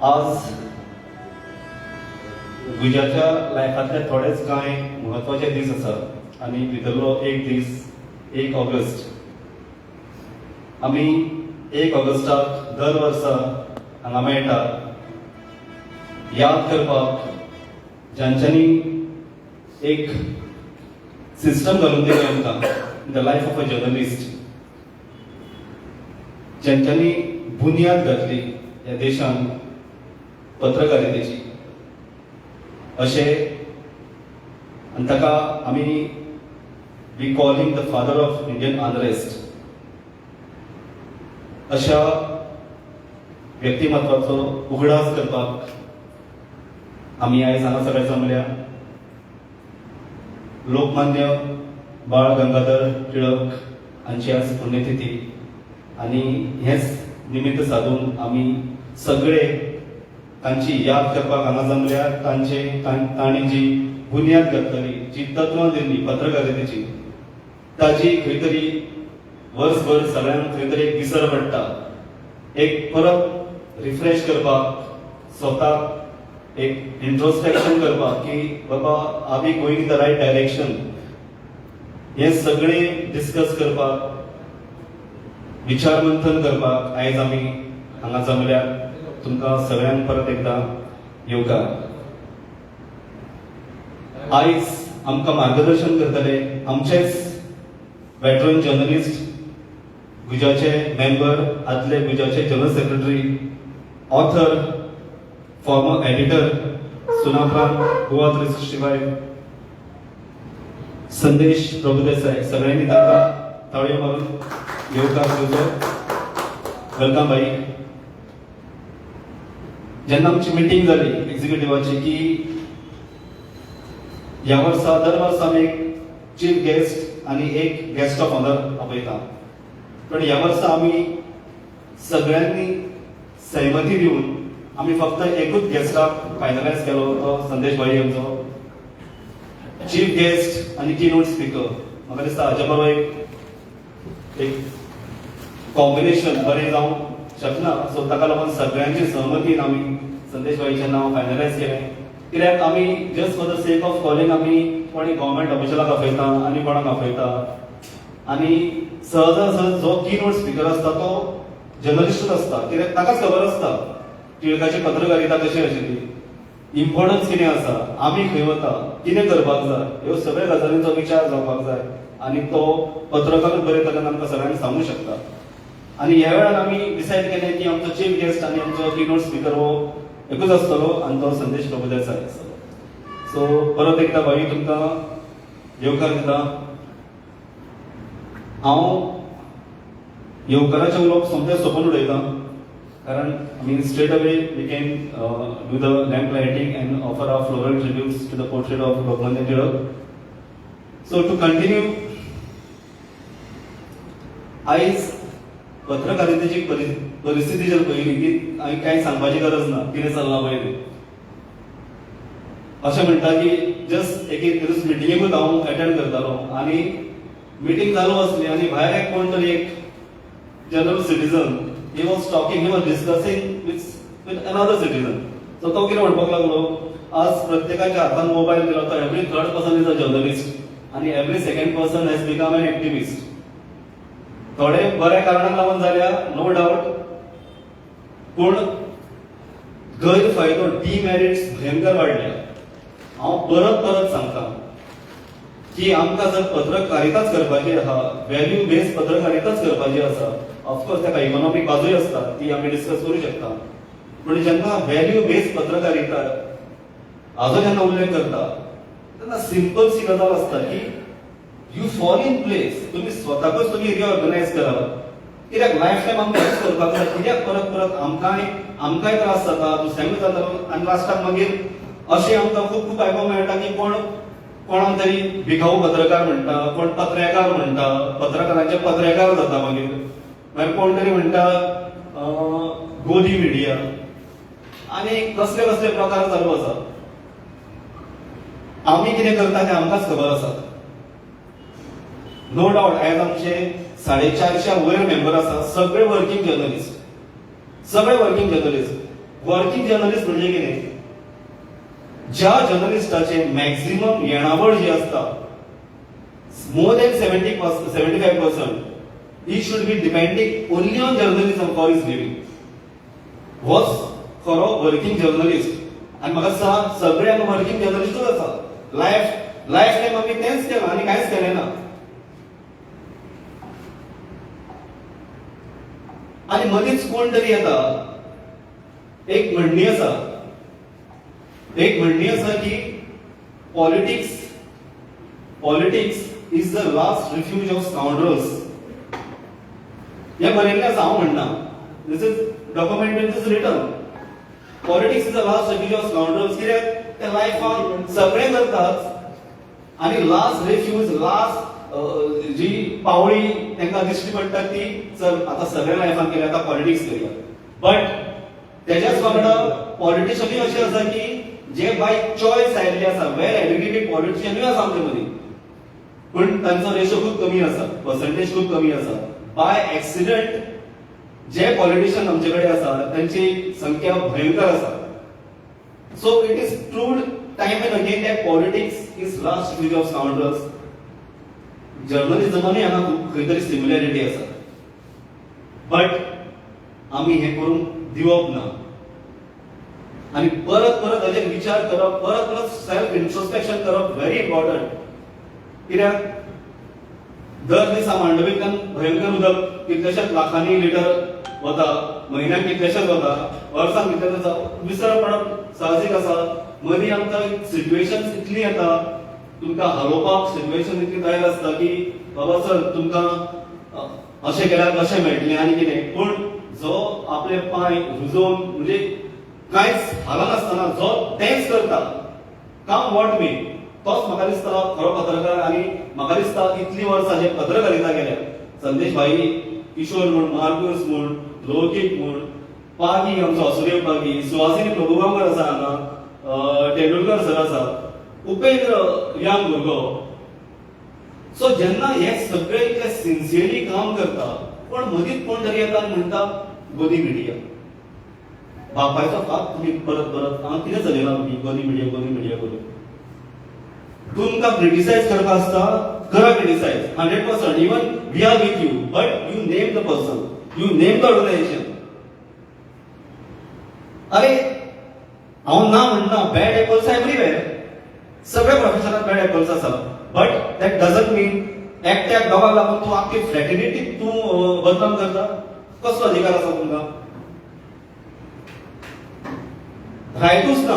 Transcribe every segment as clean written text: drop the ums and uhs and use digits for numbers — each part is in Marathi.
आज गुजाच्या लायफांतले थोडेच कांय म्हत्वाचे दीस आसा आनी भितरलो एक दीस 1 ऑगस्ट. आमी 1 ऑगस्टाक दर वर्सा हांगा मेळटा याद करपाक जांच्यांनी एक सिस्टम घालून दिलें आमकां in the life of a journalist, जांच्यांनी बुनयाद घातली ह्या देशान पत्रकारितेची अशें, आनी ताका आमी we call him the father of Indian unrest. अशा व्यक्तिमत्वाचो उगडास करपाक आमी आयज हांगा सगळे जमल्या. लोकमान्य बाळ गंगाधर टिळक हांची आज पुण्यतिथी आनी हेच निमित्त साधून आमी सगळे तांची याद करपाक हांगा जमल्या. तांणी जी बुनयाद घातली, जी तत्वां दिल्ली पत्रकारितेची, ताजी खंय तरी वर्सभर सगळ्यांक खंय तरी एक विसर पडटा. एक परत रिफ्रेश करपाक, स्वताक एक इंट्रोस्पेक्शन करपाक की बाबा are we going in the right direction, हे सगळे डिस्कस करपाक, विचार मंथन करपाक आयज आमी हांगा जमल्या. तुमकां सगळ्यांक परत एकदा येवकार. आयज आमकां मार्गदर्शन करतले आमचेच वेटरन जर्नलिस्ट, गुजाचे मेंबर, आदले गुजाचे general secretary, author, former editor Sunaparant Goa 365 Sandesh Prabhudesai. सगळ्यांनी तांकां ताळयो मारून येवकार दिवचो. वेलकम भाई. जेन्ना आमची मिटींग जाली एक्झिक्युटिव्हाची की ह्या वर्सा दर वर्सा आमी एक चीफ गेस्ट आनी एक गेस्ट ऑफ ऑनर आपयता, पण ह्या वर्सा आमी सगळ्यांनी सहमती दिवन आमी फक्त एकूच गेस्टाक फायनलायज केलो, तो संदेश भाई आमचो चीफ गेस्ट आनी कीनोट स्पीकर. म्हाका दिसता हाच्या बरोबर एक कॉम्बिनेशन बरें जावंक शकना, सो ताका लागून सगळ्यांची सहमतीन आमी संदेश भाईचें नांव फायनलायज केलें. कित्याक आमी just for the sake of calling आमी कोणी गव्हर्मेंट ऑफिशलाक आपयता आनी कोणाक आपयता, आनी सहजासहज जो कीनोट स्पीकर आसता तो जर्नलिस्टूच आसता. कित्याक ताकाच खबर आसता टिळकाची पत्रकारिता कशी आशिल्ली, इम्पॉर्टन्स कितें आसा, आमी खंय वता, कितें करपाक जाय, ह्यो सगळ्या गजालींचो विचार जावपाक जाय आनी तो पत्रकारूच बरे तरेन आमकां सगळ्यांक सांगूंक शकता. आनी ह्या वेळार आमी डिसायड केलें की आमचो चीफ गेस्ट आनी आमचो कीनोट स्पीकर हो एकूच आसतलो आनी तो संदेश प्रभुदेसाय आसतलो. सो परत एकदा भाई तुमकां येवकार दिता. हांव येवकाराचे उलोवप सोमतें सोंपून उडयता, कारण आमी straight away we can do the lamp lighting and offer our floral tributes to the portrait of Lokmanya Tilak. So to continue, आयज पत्रकारितेची परिस्थिती जर पळयली की हांवें कांय सांगपाची गरज ना कितें चल्लां पळय. अशें म्हणटा की जस्ट एक दीस मिटिंगेकूच हांव अटेंड करतालो आनी मिटींग चालू आसली आनी भायर एक कोण तरी एक general citizen he was talking, he was discussing with another citizen. So तो कितें म्हणपाक लागलो, आज प्रत्येकाच्या हातान मोबायल दिलो तर every third person is a journalist आनी every second person has become an activist. थोडे बऱ्या कारणाक लागून जाल्या नो डाऊट, पूण गैरफायदो डिमेरिट्स भयंकर वाडल्या. हांव परत परत सांगता की आमकां जर पत्रकारिताच करपाची आहा, व्हॅल्यू बेस्ड पत्रकारिताच करपाची आसा, ऑफकोर्स ताका इकॉनॉमिक बाजूय आसता ती आमी डिस्कस करूं शकता, पूण जेन्ना व्हॅल्यू बेस्ड पत्रकारिता हाजो जेन्ना उल्लेख करता तेन्ना सिंपल सी गजाल आसता की यू फॉल इन प्लेस. तुम्ही स्वताकूच तुम्ही रिऑर्गनायज करात. कित्याक लायफ टायम आमकां हेच करपाक जाय, कित्याक परत परत आमकांय त्रास जाता, दुसऱ्यांकूय जाता आनी लास्टाक मागीर अशें आमकां खूब आयकूंक मेळटा की कोणाक तरी भिकाऊ पत्रकार म्हणटा, कोण पत्रकार म्हणटा, पत्रकारांचे पत्रकार जाता, मागीर कोण तरी म्हणटा गोदी मिडिया आनी कसले कसले प्रकार चालू आसा. आमी कितें करता तें आमकांच खबर आसा. नो डाऊट आयज आमचे 450 वयर मेंबर आसा, सगळे वर्किंग जर्नलिस्ट. वर्किंग जर्नलिस्ट म्हणजे कितें, ज्या जर्नलिस्टाचे मॅक्झिमम येणावळ जी असता more than 75%, he should be depending only on journalism for his living. Was खरो वर्किंग जर्नलिस्ट, आणि म्हाका सांग सगळे आमी वर्किंग जर्नलिस्टूच आसा. लायफ टायम आमी तेंच केलां आनी कांयच केलें ना. आनी मदींच कोण तरी येता, एक म्हणणी आसा की politics is the last refuge of scoundrels. हे बरेल्लें आसा, हांव म्हणना. This is documented, this is written. Politics is the last refuge of scoundrels. कित्याक ते लायफान सगळें करतात आनी लास्ट रेफ्यूज, लास्ट जी पावळी तांकां दिश्टी पडटा ती चल आतां सगळ्या लायफान केलें, आतां पॉलिटिक्स करूया. बट तेज्याच वांगडा पॉलिटिशियनूय अशें आसा की जे बाय चॉयस आयिल्ले आसा, वेल एड्युकेटेड पॉलिटिशियनूय आसा आमचे मदीं, पण तांचो रेशो खूब कमी आसा, पर्सेंटेज खूब कमी आसा. बाय एक्सिडेंट जे पॉलिटिशियन आमचे कडेन आसा तांची संख्या भयंकर आसा. So it is proved time and again that politics is last refuge of scoundrels. जर्नलिझमानूय हांगा खूब खंय तरी सिमिलॅरिटी आसा, बट आमी हें करून दिवप ना. आनी परत हाचेर विचार करप, परत सेल्फ इंट्रोस्पेक्शन करप व्हेरी इम्पॉर्टंट. कित्याक दर दिसा मांडवींतल्यान भयंकर उदक कितलेशेच लाखांनी लिटर वता, म्हयन्याक कितलेशेच वता, वर्साक कितलें जाता, विसर पडप साहजीक आसा. मदीं आमकां सिच्युएशन्स इतली येता, तुमकां हालोवपाक सिच्युएशन इतली तयार आसता की बाबा सर तुमकां अशें केल्यार कशें मेळटलें आनी कितें. पूण जो आपले पांय रुजोवन म्हणजे कांयच हालनासतना जो तेंच करता, काम वॉट मे, तोच म्हाका दिसता खरो पत्रकार. आनी म्हाका दिसता इतली वर्सां जे पत्रकारिता केल्या, संदेश भाई, किशोर म्हूण, मार्गूस म्हूण, लौकीक म्हूण, पागी आमचो असुदेव पागी, सुहासिनी प्रभुगांवकर आसा हांगा, तेंडुलकर सर आसा, उपेंद्र यंग भुरगो. सो जेन्ना हे सगळे इतले सिन्सियरली काम करता, पण मदींच कोण तरी येता आनी म्हणटा गोदी मिडिया. बापायचो फात तुम्ही परत हांव कितें चलयला तुमी गोदी मिडिया करून. तुमकां क्रिटिसायज करपाक आसता, करा criticise 100%. Even we are with you, but you name the person, you name the organisation. अरे हांव ना म्हणना, बॅड एपल्स एव्हरीवेअर, सगळ्या प्रोफेशनात बॅड एपल्स आसा, बट दॅट डजंट मीन एकट्याक दोगाक लागून तूं आख्खी फ्रॅटर्निटी तूं बदनाम करता. कसलो अधिकार आसा तुमकां? रायटूच ना.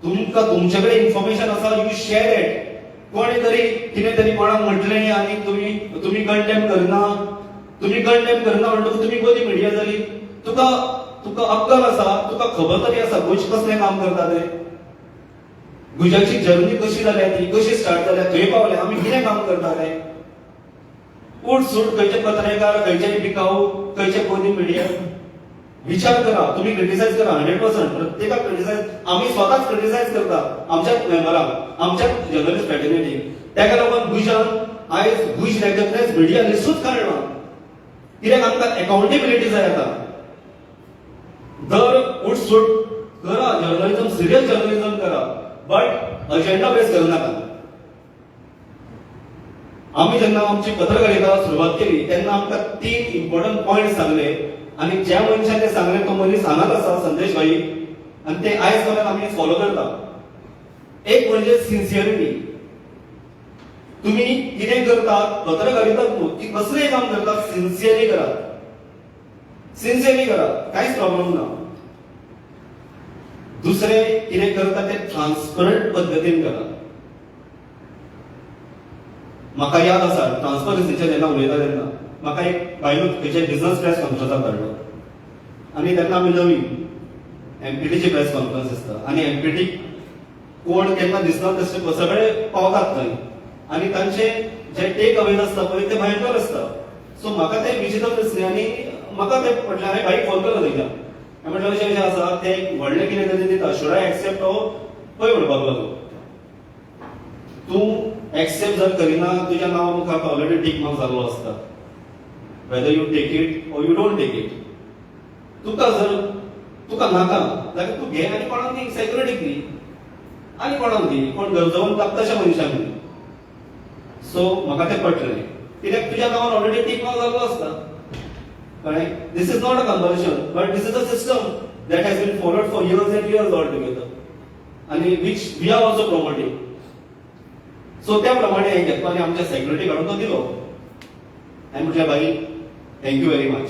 तुमकां तुमचे कडेन इन्फॉर्मेशन आसा, यू शेअर इट. कोणी तरी कितें तरी कोणाक म्हटलें आनी तुम्ही कंडेम करना म्हणटकूच तुम्ही गोदी मिडिया जाली. तुका अक्कल आसा, तुका खबर तरी आसा गोंयचे कसलें काम करता ते, गोंयची जर्नी कशी जाल्या, ती कशी स्टार्ट जाल्या, खंय पावले, आमी कितें काम करताले. उठ सूट खंयचे पत्रकार, खंयचे बिकाऊ, खंयचे गोदी मिडिया. विचार करा, तुम्ही क्रिटिसाइज करा 100%. प्रत्येकाक क्रिटिसाइज, आम्ही स्वतःच क्रिटिसाइज करता आमच्याच मेंबरांक, आमच्याच जर्नलिस्ट फ्रॅटर्निटी. ताका लागून गोंयच्यान आयज गोंयची रेकग्नायज मिडिया लिस्टूच काडना. कित्याक आमकां अकाउंटेबिलिटी जाय आतां. दर उठसूट करा, जर्नलिझम सिरियस जर्नलिझम करा, बट अजेंडा बेस करू नाका. आम्ही जेन्ना आमची पत्रकारिता सुरवात केली तेन्ना आमकां 3 इम्पॉर्टंट पॉयंट सांगले, आणि ज्या मनशान ते सांगले तो मनीस हांगाच आसा, संदेश भाई, आणि ते आयज पर्यंत आमी फॉलो करता. एक म्हणजे सिन्सियरिटी. तुम्ही कितें करतात पत्रकारिता ती कसलेंय काम करतात, सिन्सियरली करा, कांयच प्रॉब्लेम ना. दुसरे कितें करता ते ट्रान्सपरंट पद्दतीन करा. म्हाका याद आसा ट्रान्सपरन्सीचेर जेन्ना उलयता तेन्ना म्हाका एक बायलो खंयच्या बिझनस प्रेस कॉन्फरन्साक धाडलो, आनी तेन्ना आमी नवीन एमपीटीची प्रेस कॉन्फरन्स आसता, आनी एमपीटी कोण केन्ना दिसना तशे सगळे पावतात थंय, आनी तांचे जे टेक अवेज आसता पळय ते भयंकर आसता. सो म्हाका ते विचित्र दिसलें, आनी म्हाका ते म्हटलें, हांवें बाईक फोन केलो थंयच्यान. हांवें म्हटलें अशें आसा, ते व्हडलें कितें तरी दिता, शूड आय एक्सेप्ट हो पळय म्हणपाक लागलो. तूं एक्सेप्ट जर करिना तुज्या नांवा मुखार ऑलरेडी टीक मार्क जाल्लो आसता, whether you take it or you don't take it. तुका जर तुका नाका जाल्यार तूं घे आनी कोणाक दी, सेक्युरिटीक दी आनी कोणाक दी, कोण गरजवंत लागता तशा मनशांक दी. सो म्हाका तें पटलें, कित्याक तुज्या गांवांत ऑलरेडी टीक मार्क जाल्लो आसता. कळ्ळें? This is not a conversion, but this is a system that has been followed for years and years altogether, and which we are also promoting. So त्या प्रमाणे हांवें घेतलो आनी आमच्या सेक्युरिटी काडून तो दिलो. हांवें म्हटलें भाई थँक्यू व्हेरी मच.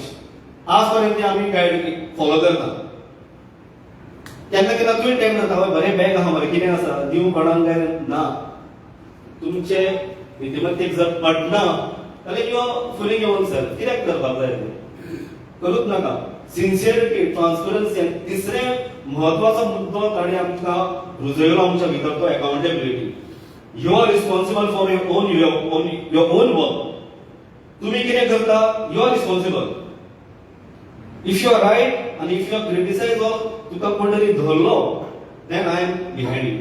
आज पर्यंत आमी गायड फॉलो करता. केन्ना केन्ना तुवें टायम जाता बरें बॅग आहा मरे कितें आसा दिवं कोणाक काय ना. तुमचे विधिमत्तेक जर पडना जाल्यार you are fooling your own self. कित्याक करपाक जाय करूच नाका. सिन्सियरिटी, ट्रान्सपरन्सी, आनी तिसरें म्हत्वाचो मुद्दो ताणें आमकां रुजयलो आमच्या भितर तो accountability. You are responsible for your own work. तुम्ही कितें करता you are responsible. If you are right आनी if you are criticise or तुका कोण तरी धरलो then I am behind you.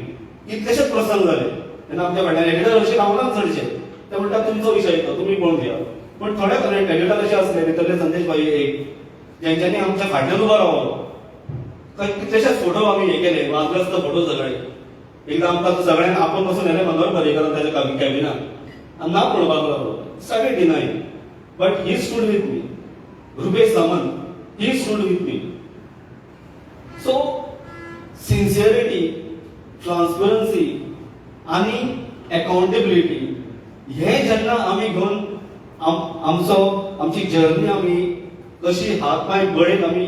कितलेशेच प्रसंग जाले तेन्ना आमच्या वाड्यार एडिटर अशें रावनात चडशे. ते म्हणटा तुमचो विशय तो तुमी पळोवन घेया. पण थोडे कडेन एडिटर अशे आसले भितरले संदेश भाई एक ज्यांच्यानी आमच्या फाटल्यान उबो रावलो. कितलेशेच फोटो आमी हे केले, वादग्रस्त फोटो सगळे. एकदां आमकां सगळ्यांक आपण बसून येले मनोहर पर्रीकर ताच्या कॅबिनात आनी ना पळोवपाक लागलो. सगळे deny. But he stood with me. Rupesh Samant he stood with me. So sincerity, transparency आनी अकाउंटेबिलिटी हे जेन्ना आमी घेवन आमची जर्नी आमी कशी हात पांय बळेत आमी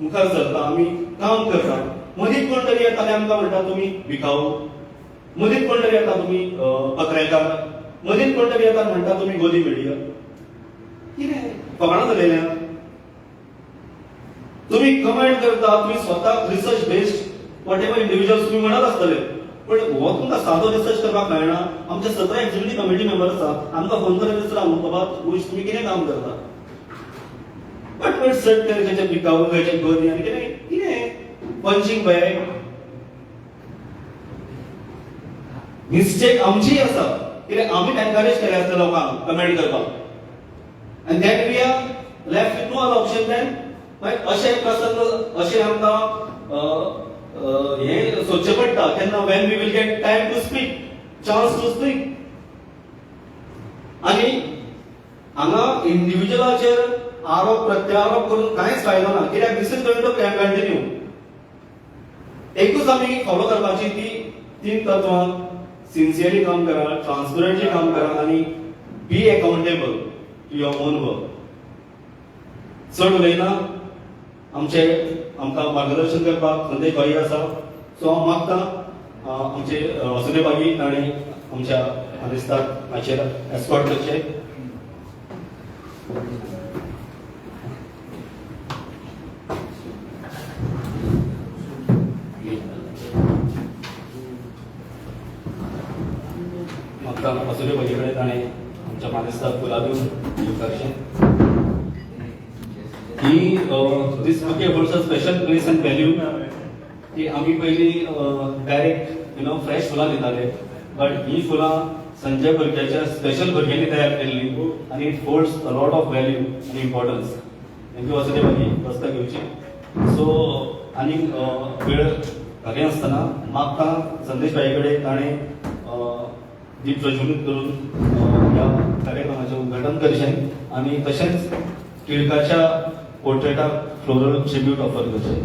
मुखार सरता, आमी काम करता. मदींच कोण तरी येता आनी आमकां म्हणटा तुमी भिकाऊ. मदींच कोण तरी येता तुमी पत्रकार. मदींच कोण तरी येता म्हणटा तुमी गोदी मिडिया. कितें फकाणां जालेल्या? तुमी कमेंट करता, तुमी स्वता research based what ever individuals तुमी म्हणत आसतले, पण हो तुमकां सादो रिसर्च करपाक मेळना. आमचे 17 एक्झिक्युटिव्ह कमिटी मेंबर आसा, आमकां फोन करून विचारा बाबा तुमी कितें काम करता. पण सट खंयचे भिकाऊ खंयचे गोदी आनी कितें पंचिंग बॅग. मिस्टेक आमची आसा कित्याक आमी एनकरेज केले आसता लोकांक कमेंट करपाक आनी that we are left with no other option then मागीर अशे प्रसंग अशे आमकां हे सोदचें पडटा तेन्ना when we will get time to speak, chance to speak. आनी हांगा इंडिव्हिज्युअलाचेर आरोप प्रत्यारोप करून कांयच फायदो ना. कित्याक दिस इज गोइंग टू कंटिन्यू. एकूच आमी फॉलो करपाची ती 3 तत्वां. सिन्सियरली काम करा, ट्रान्सपरंटली काम करा आनी be accountable to your own work. चड उलयना. आमकां मार्गदर्शन करपाक संदेश भाई आसा. सो हांव मागतां आमचे वासुदेव भाई ताणें आमच्या मानेस्ताक हाचेर एस्कॉर्ट करचें. वासुदेव भाई कडेन ताणें आमच्या मानेस्ताक फुलां दिवन करचें. ही this bouquet holds a special place and value. की आमी पयलीं डायरेक्ट फ्रेश फुलां दिताले, बट ही फुलां संजय भुरग्याच्या स्पेशल भुरग्यांनी तयार केल्ली आनी it holds a lot of value आनी इम्पॉर्टन्स. थँक्यू वासुदेव भाई बसता घेवची. सो आनी वेळ घाली आसतना मागतां संदेश भाई कडेन ताणें दीप प्रज्वलीत करून ह्या कार्यक्रमाचें उद्घाटन करचें आनी तशेंच टिळकाच्या पोर्ट्रेटाक फ्लोरल ट्रिब्यूट ऑफर करचें.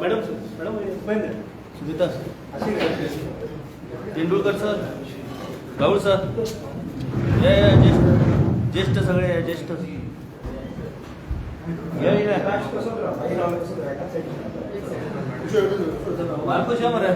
Madam Sunita Tendulkar sir, Gaud sir, ज्येष्ठ सगळे ज्येष्ठ मार्कोशा मरा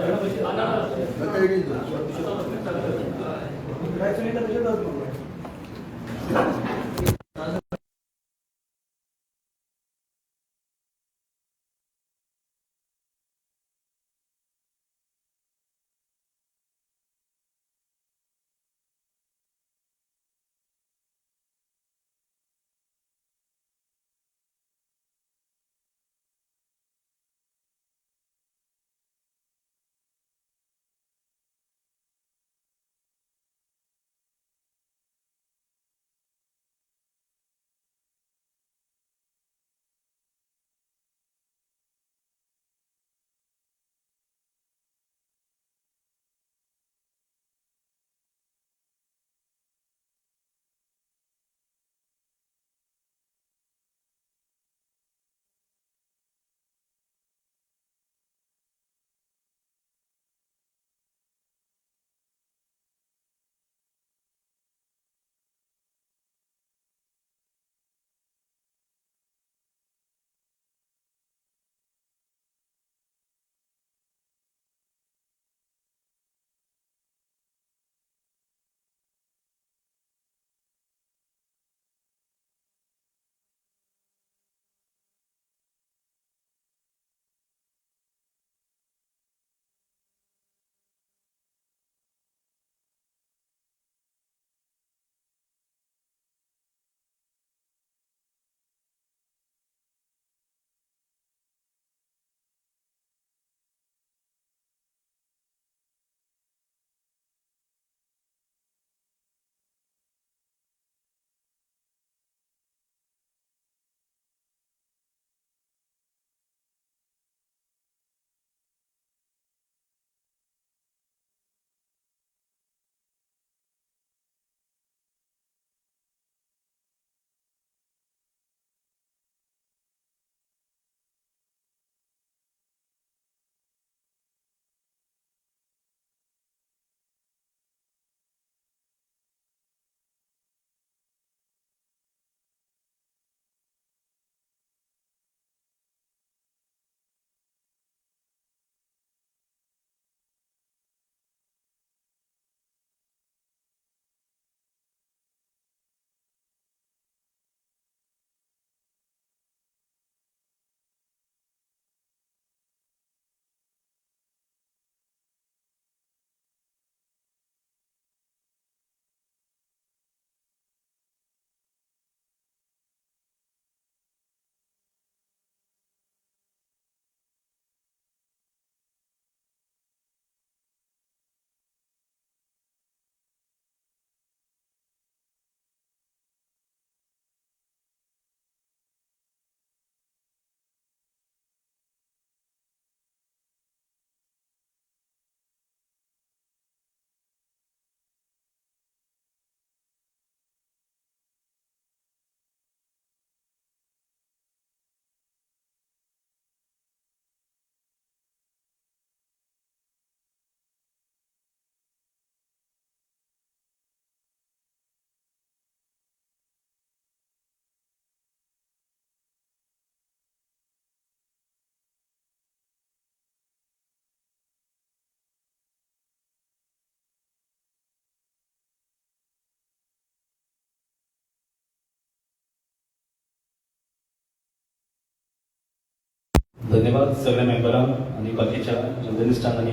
धन्यवाद सगळ्या मेंबरांक आणि बाकीच्या जर्नलिस्टांक आणि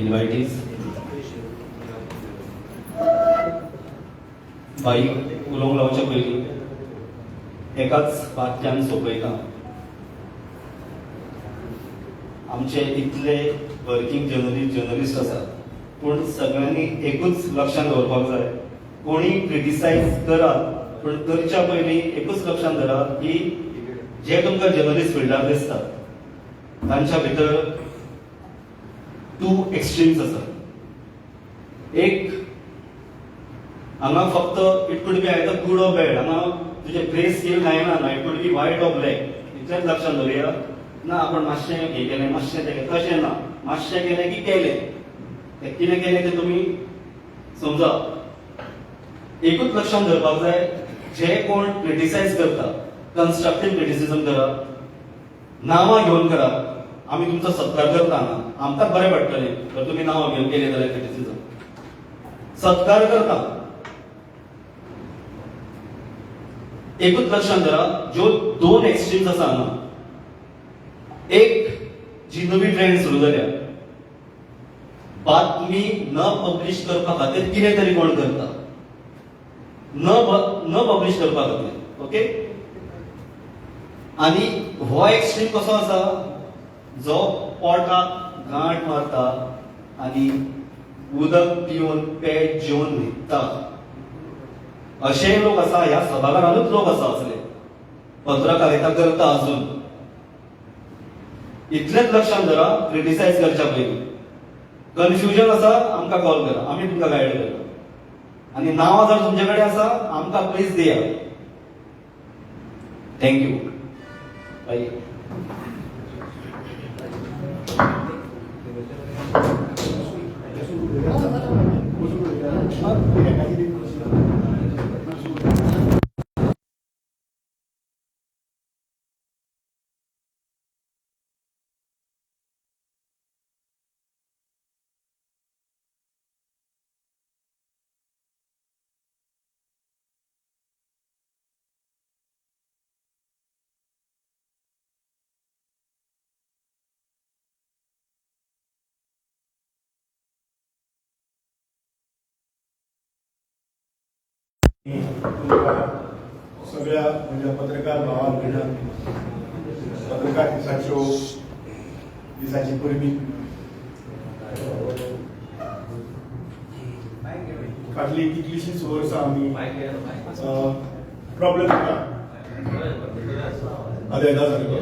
इन्वायटीज. बाई उलोवंक लावच्या पयलीं एकाच वाक्यान सोंपयता. आमचे इतले वर्किंग जर्नलिस्ट आसात, पूण सगळ्यांनी एकूच लक्षात दवरपाक जाय, कोणी क्रिटिसायज करात पण करच्या पयलीं एकूच लक्षात धरात की जे तुमकां जर्नलिस्ट फिल्डार दिसतात तांच्या भितर 2 एक्स्ट्रीम्स आसात. एक हांगा फक्त it could be either good or bad, हांगा तुजे ग्रे स्केल ना, it could be white or black, इतलेंच लक्षात दवरया. ना आपण मातशें हें केलें, मातशें तें केलें, तशें ना, मातशें केलें की केलें, तें कितें केलें तें तुमी समजा. एकूच लक्षात धरपाक जाय, जे कोण क्रिटिसायज करता कन्स्ट्रक्टिव्ह क्रिटिसिजम करात, नांवां घेवन करात. आमी तुमचो सत्कार करता हांगा, आमकां बरें पडटलें जर तुमी नांवां घेवन केलें जाल्यार क्रिटिसिजम सत्कार करता. एकूच लक्षात धरा, ज्यो 2 एक्स्ट्रीम्स आसा हांगा. एक जी नवी ट्रेंड सुरू जाल्या, बातमी न पब्लिश करपा खातीर कितें तरी कोण करता, न पब्लिश करपा खातीर. ओके. आणि हो एक्स्ट्रीम कसो आसा, जो पोटाक गांठ मारता आणि उदक पिवन पेट जेवन न्हिदता, अशे लोक आसा. ह्या सभाघरांतूच लोक आसा असले, पत्रकारिता करता अजून. इतलेच लक्षात धरा, क्रिटिसायज करच्या पयलीं कन्फ्युजन आसा आमकां कॉल करा, आमी तुमकां गायड करता. आणि नांवां जर तुमचे कडेन आसा आमकां प्लीज दिया. थँक्यू. बाय. सगळ्या म्हणजे पत्रकार भावां भयणां, पत्रकार दिसाची परबी फाटली कितलीशींच वर्सां आमी प्रॉब्लेम अरे येता सारको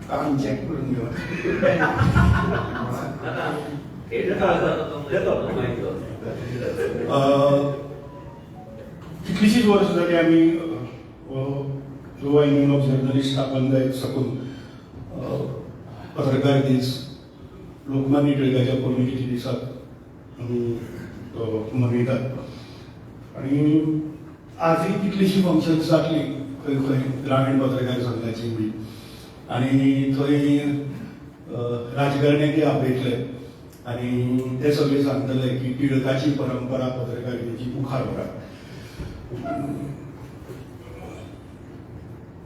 काम चॅक करून घेवन कितलीशींच वर्सां जाली आमी गोवा युनियन ऑफ जर्नलिस्ट स्थापन जायत साकून पत्रकार दीस लोकमान्य टिळकाच्या पुण्यतिथी दिसाक आमी मनयतात. आणि आजूय कितलीशीं फंक्शन्स जातली खंय खंय ग्रामीण पत्रकार संघाची बी, आनी थंय राजकारण्याकय आपयतले आनी ते सगळे सांगतले की टिळकाची परंपरा पत्रकारितेची मुखार व्हरात.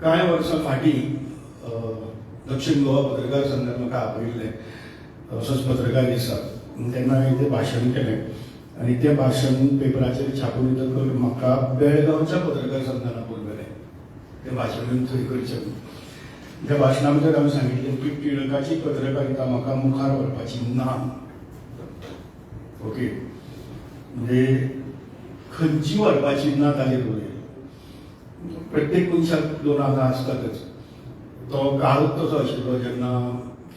कांय वर्सां फाटीं दक्षिण गोवा पत्रकार संघान म्हाका आपयिल्लें असोच पत्रकार दिसाक. तेन्ना हांवें तें भाशण केलें आनी तें भाशण पेपराचेर छापून येतकच म्हाका बेळगांवच्या पत्रकार संघान आपयलें तें भाशण थंय करचें. त्या भाशणा भितर हांवें सांगितलें की टिळकाची पत्रकारिता म्हाका मुखार व्हरपाची ना. ओके. म्हणजे खंयची व्हरपाची ना ताजेर उलय. प्रत्येक मनशाक 2 हातां आसतातच. तो काळूच तसो आशिल्लो जेन्ना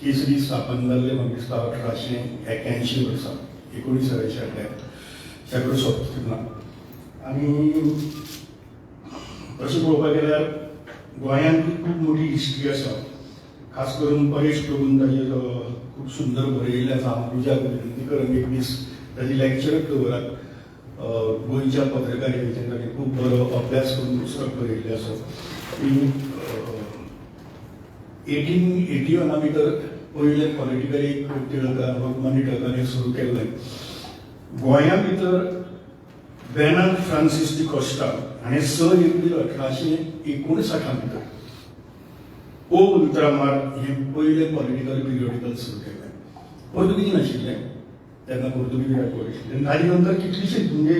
केसरी स्थापन जाल्ले म्हाका दिसता 1881 वर्सा 1960 शेकडो सोंपतना. आनी तशें पळोवपाक गेल्यार गोंयांत खूब मोठी हिस्ट्री आसा. खास करून परेश प्रभून ताजेर खूब सुंदर बरयिल्लें आसा. हांव तुज्या विनंती करून एक दीस ताजी लेक्चरच दवरात. गोंयच्या पत्रकारितेचेर ताणें खूब बरो अभ्यास करून पुस्तक बरयिल्लें आसा. ती 1881 भितर पयलें पॉलिटिकल एक टिळकान लोकमान्य टिळकान सुरू केल्लें. गोंया भितर बेर्नार्ड फ्रांसीस डी कॉस्टा हाणें 6 एप्रील 1859 भितर ओ उल्ट्रामार हे पहिले पॉलिटिकल पिरियडिकल सुरू केले. पोर्तुगीज नाशिल्ले तेन्ना पोर्तुगीज राजवट आशिल्ली. ताजे नंतर कितलीशीच म्हणजे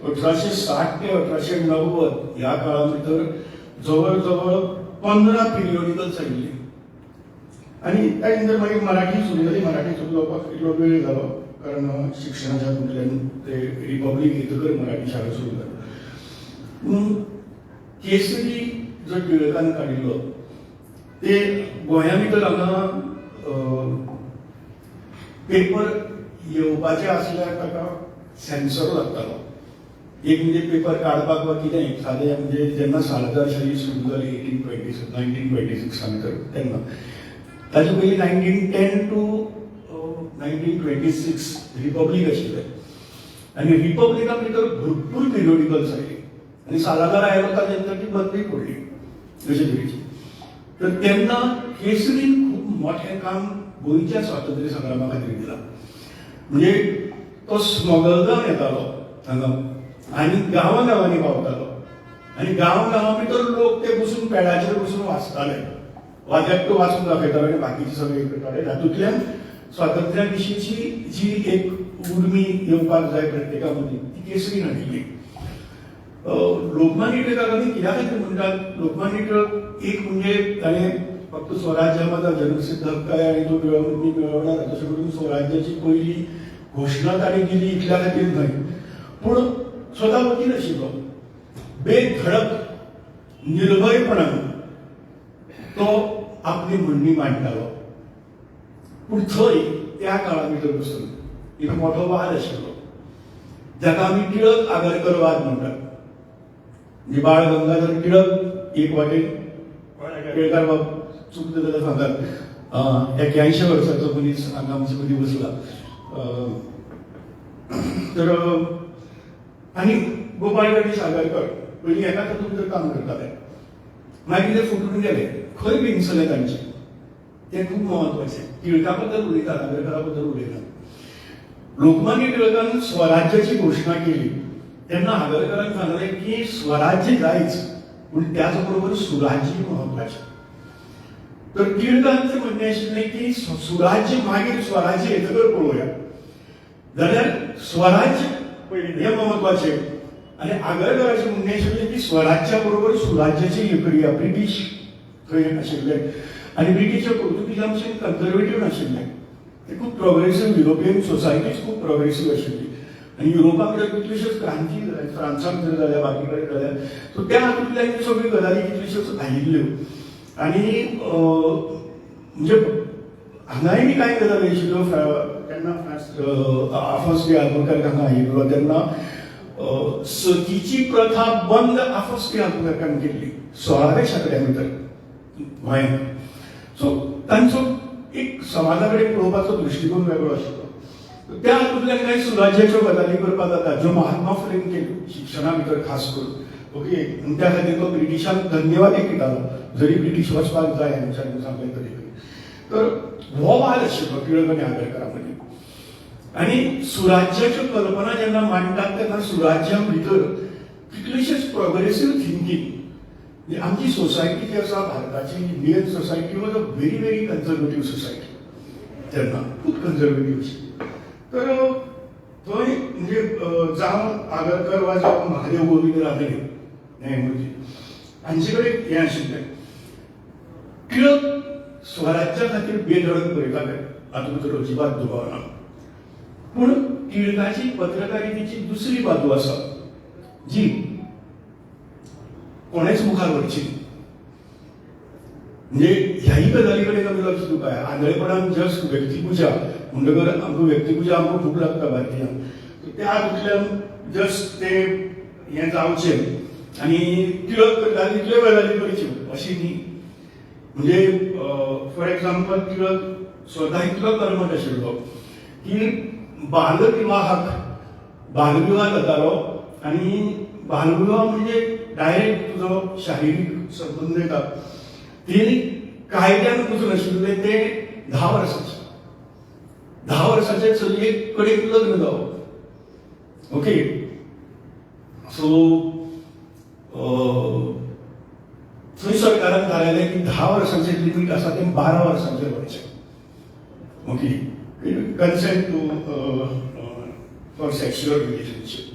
1860 ते 1890 ह्या काळा भितर जवळ जवळ 15 पिरियडिकल्स आयिल्ली. आणि त्या नंतर मागीर मराठी सुरू जाली. मराठी सुरू जावपाक इतलो वेळ जालो कारण शिक्षणाच्या तुटल्यान ते रिपब्लीक येतकर मराठी शाळा सुरू जाल्यो. पूण केसरी जो टिळकान काडिल्लो ते गोंया भितर हांगा पेपर येवपाचे आसल्यार ताका सेन्सर लागतालो. एक म्हणजे पेपर काडपाक वा कितें सादें म्हणजे जेन्ना सालदारशाही सुरू जाली 1926 नंतर तेन्ना ताचे पयलीं 1910 to 1926 रिपब्लीक आशिल्लें. आनी रिपब्लिका भितर भरपूर पिरियडिकल्स आयली आनी सालादार आयलो ताचे नंतर ती बंदूय पडली अशे तरेची. तर तेन्ना केसरीन खूब मोठें काम गोंयच्या स्वातंत्र्य संग्रामा खातीर केलां. म्हणजे तो स्मगलगांव येतालो हांगा आनी गांवांनी पावतालो आनी गांवां भितर लोक ते बसून पेडाचेर बसून वाचताले वाद्याक तो वाचून दाखयतालो आनी बाकीचे सगळे करताले. तातूंतल्यान स्वातंत्र्या विशींची जी एक उर्मी येवपाक जाय प्रत्येका मदीं ती केसरीन हाडिल्ली. लोकमान्य टिळकाक कित्या खातीर म्हणटात लोकमान्य टिळक एक म्हणजे ताणें फक्त स्वराज्यामध्ये जनसिद्ध हक्क आहे आणि तो मिळवणार तशें करून स्वराज्याची पहिली घोशणा ताणें दिली इतल्या खातीर न्हय पूण स्वता वकील आशिल्लो. बेधडक निर्भयपणान तो आपली म्हणणी मांडटालो. पूण थंय त्या काळा भितर बसून एक मोठो वाद आशिल्लो जाका आमी टिळक आगरकर वाद म्हणटात. म्हणजे बाळ गंगाधर टिळक एक वाटेन टिळकार बाब चुकता जाल्यार सांगात 81 वर्साचो मनीस हांगा आमचे मदीं बसला. तर आनी गोपाळ गणेश आगरकर पयलीं एका तातूंत भितर काम करताले. मागीर ते फुटून गेले. खंय भिंगसले तांचे ते खूब महत्वाचें. टिळका बद्दल उलयतात आगरकरा बद्दल उलयतात. लोकमान्य टिळकान स्वराज्याची घोशणा केली तेन्ना आगरकरान सांगलें की स्वराज्य जायच पूण त्याच बरोबर सुराज्य महत्वाचें. तर टिळकांचें म्हणणें आशिल्लें की सुराज्य मागीर स्वराज्य येतकर पळोवया जाल्यार स्वराज्य हें महत्वाचें. आनी आगरकराचें म्हणणें आशिल्लें की स्वराज्या बरोबर सुराज्याची येकडी ब्रिटीश थंय आशिल्ले आनी ब्रिटीश पोर्तुगीजां भशेन कन्झर्वेटीव नाशिल्ले. ते खूब प्रोग्रेसीव युरोपियन सोसायटीज खूब प्रोग्रेसीव आशिल्ली आनी युरोपा भितर कितल्योश्योच क्रांती जाल्या फ्रांसाक भितर जाल्या बाकी कडेन जाल्या. सो त्या हातूंतल्यान त्यो सगळ्यो गजाली कितल्योश्योच आयिल्ल्यो आनी म्हणजे हांगाय बी कांय गजाली आशिल्ल्यो. तेन्ना आफोस्के आगरकर हांगा आयिल्लो तेन्ना सतीची प्रथा बंद आफोस्के आगरकरान केल्ली 16व्या शेंकड्या भितर गोंयांत. सो तांचो एक समाजा कडेन पळोवपाचो दृश्टिकोन वेगळो आशिल्लो. त्या हातूंतल्यान कांय सुराज्याच्यो गजाली करपाक जाता ज्यो महात्मा फुलेन केल्यो शिक्षणा भितर खास करून. ओके आनी त्या खातीर तो ब्रिटिशांक धन्यवाद दितालो जरी ब्रिटीश वचपाक जाय आमच्यानी सांगलें तरी. तर हो वाद आशिल्लो टिळक आनी आगरकरा मदीं. आनी सुराज्याच्यो कल्पना जेन्ना मांडटात तेन्ना सुराज्या भितर कितलेशेच प्रोग्रेसीव थिंकींग. आमची सोसायटी जी आसा भारताची Indian society was a very very conservative society. तेन्ना खूब कन्झर्वेटीव आशिल्ली. तर थंय म्हणजे जावं आगरकर वा जावं महादेव गोविंद रानडे न्यायमूर्ती हांचे कडेन हें आशिल्लें. टिळक स्वराज्या खातीर बेधडक बरयताले हातूंत भितर अजिबात दुबाव ना. पूण टिळकाची पत्रकारितेची दुसरी बाजू आसा जी कोणेच मुखार व्हरची. म्हणजे ह्याही गजाली कडेन आमी लक्ष दिवंक जाय. आंधळेपणान जस्ट व्यक्तिपुजा म्हणटकर आमकां व्यक्तिपुजा आमकां खूब लागता भारतीयांक. त्या हातूंतल्यान जस्ट ते हें जावचें आनी टिळक करता तितल्यो गजाली करच्यो अशी न्ही. म्हणजे फॉर एग्जाम्पल टिळक स्वता इतलो कर्मठ आशिल्लो की बालविवाह जातालो आनी बालविवाह म्हणजे डायरेक्ट तुजो शारिरीक संबंद येता ते कायद्यान पसून आशिल्ले ते 10 वर्साचे. 10 वर्साचे चलये कडेन लग्न जावप. ओके सो थंय सरकारान कळयलें की 10 वर्सांचें लिमीट आसा तें 12 वर्सांचेर व्हरचें. Okay, consent to for sexual relationship.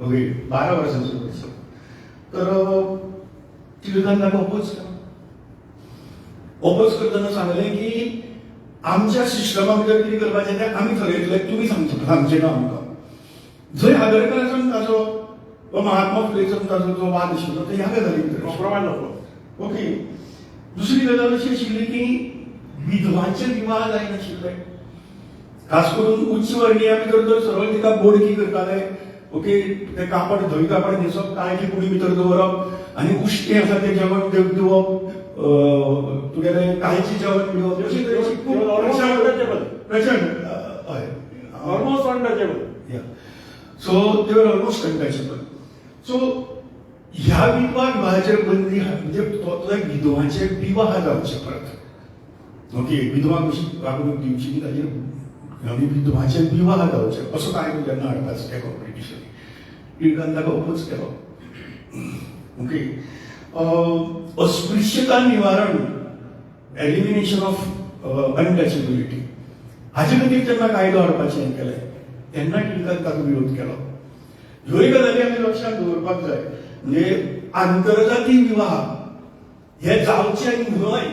Okay, 12 वर्सांचेर व्हरचें. तर टिळकान ताका अपोज केलो. अपोज करतना सांगलें की आमच्या सिस्टमा भितर कितें करपाचें तें आमी ठरयतलें, तुमी सांगचें ना आमकां. जंय आगरकरांचो ताचो वा महात्मा फुलेचो ताचो जो वाद आशिल्लो तो ह्या गजालीन कॉम्प्रोमायज नको. ओके. दुसरी गजाल अशी आशिल्ली की विधवांचे विवाह जायनाशिल्ले. खास करून उच्च वर्णीया भितर तर सरळ तिका बोडकी करताले. ओके, ते कापड धवी कापड न्हेसप, काळजी कुडी भितर दवरप आनी उश्टें आसा तें जेवण दिवप, तुगेलें काळजी जेवण दिवप, अशी तरेची खूब प्रचंड हय almost untouchable. So they were almost untouchable. So ह्या विवाहाचेर बंदी म्हणजे तो विधवांचे विवाह जावचे परत. ओके, विधवांक कशी वागणूक दिवची की ताचेर आमी विधवांचे विवाह जावचे असो कायदो जेन्ना हाडपाचो त्या ब्रिटिशांनी, टिळकान ताका अपोज केलो. ओके, अस्पृश्यता निवारण, एलिमिनेशन ऑफ अनटचेबिलिटी हाचे खातीर जेन्ना कायदो हाडपाचें केलें तेन्ना टिळकान ताका विरोध केलो. ह्योय गजाली आमी लक्षांत दवरपाक जाय. म्हणजे आंतरजाती विवाह हे जावचे न्हय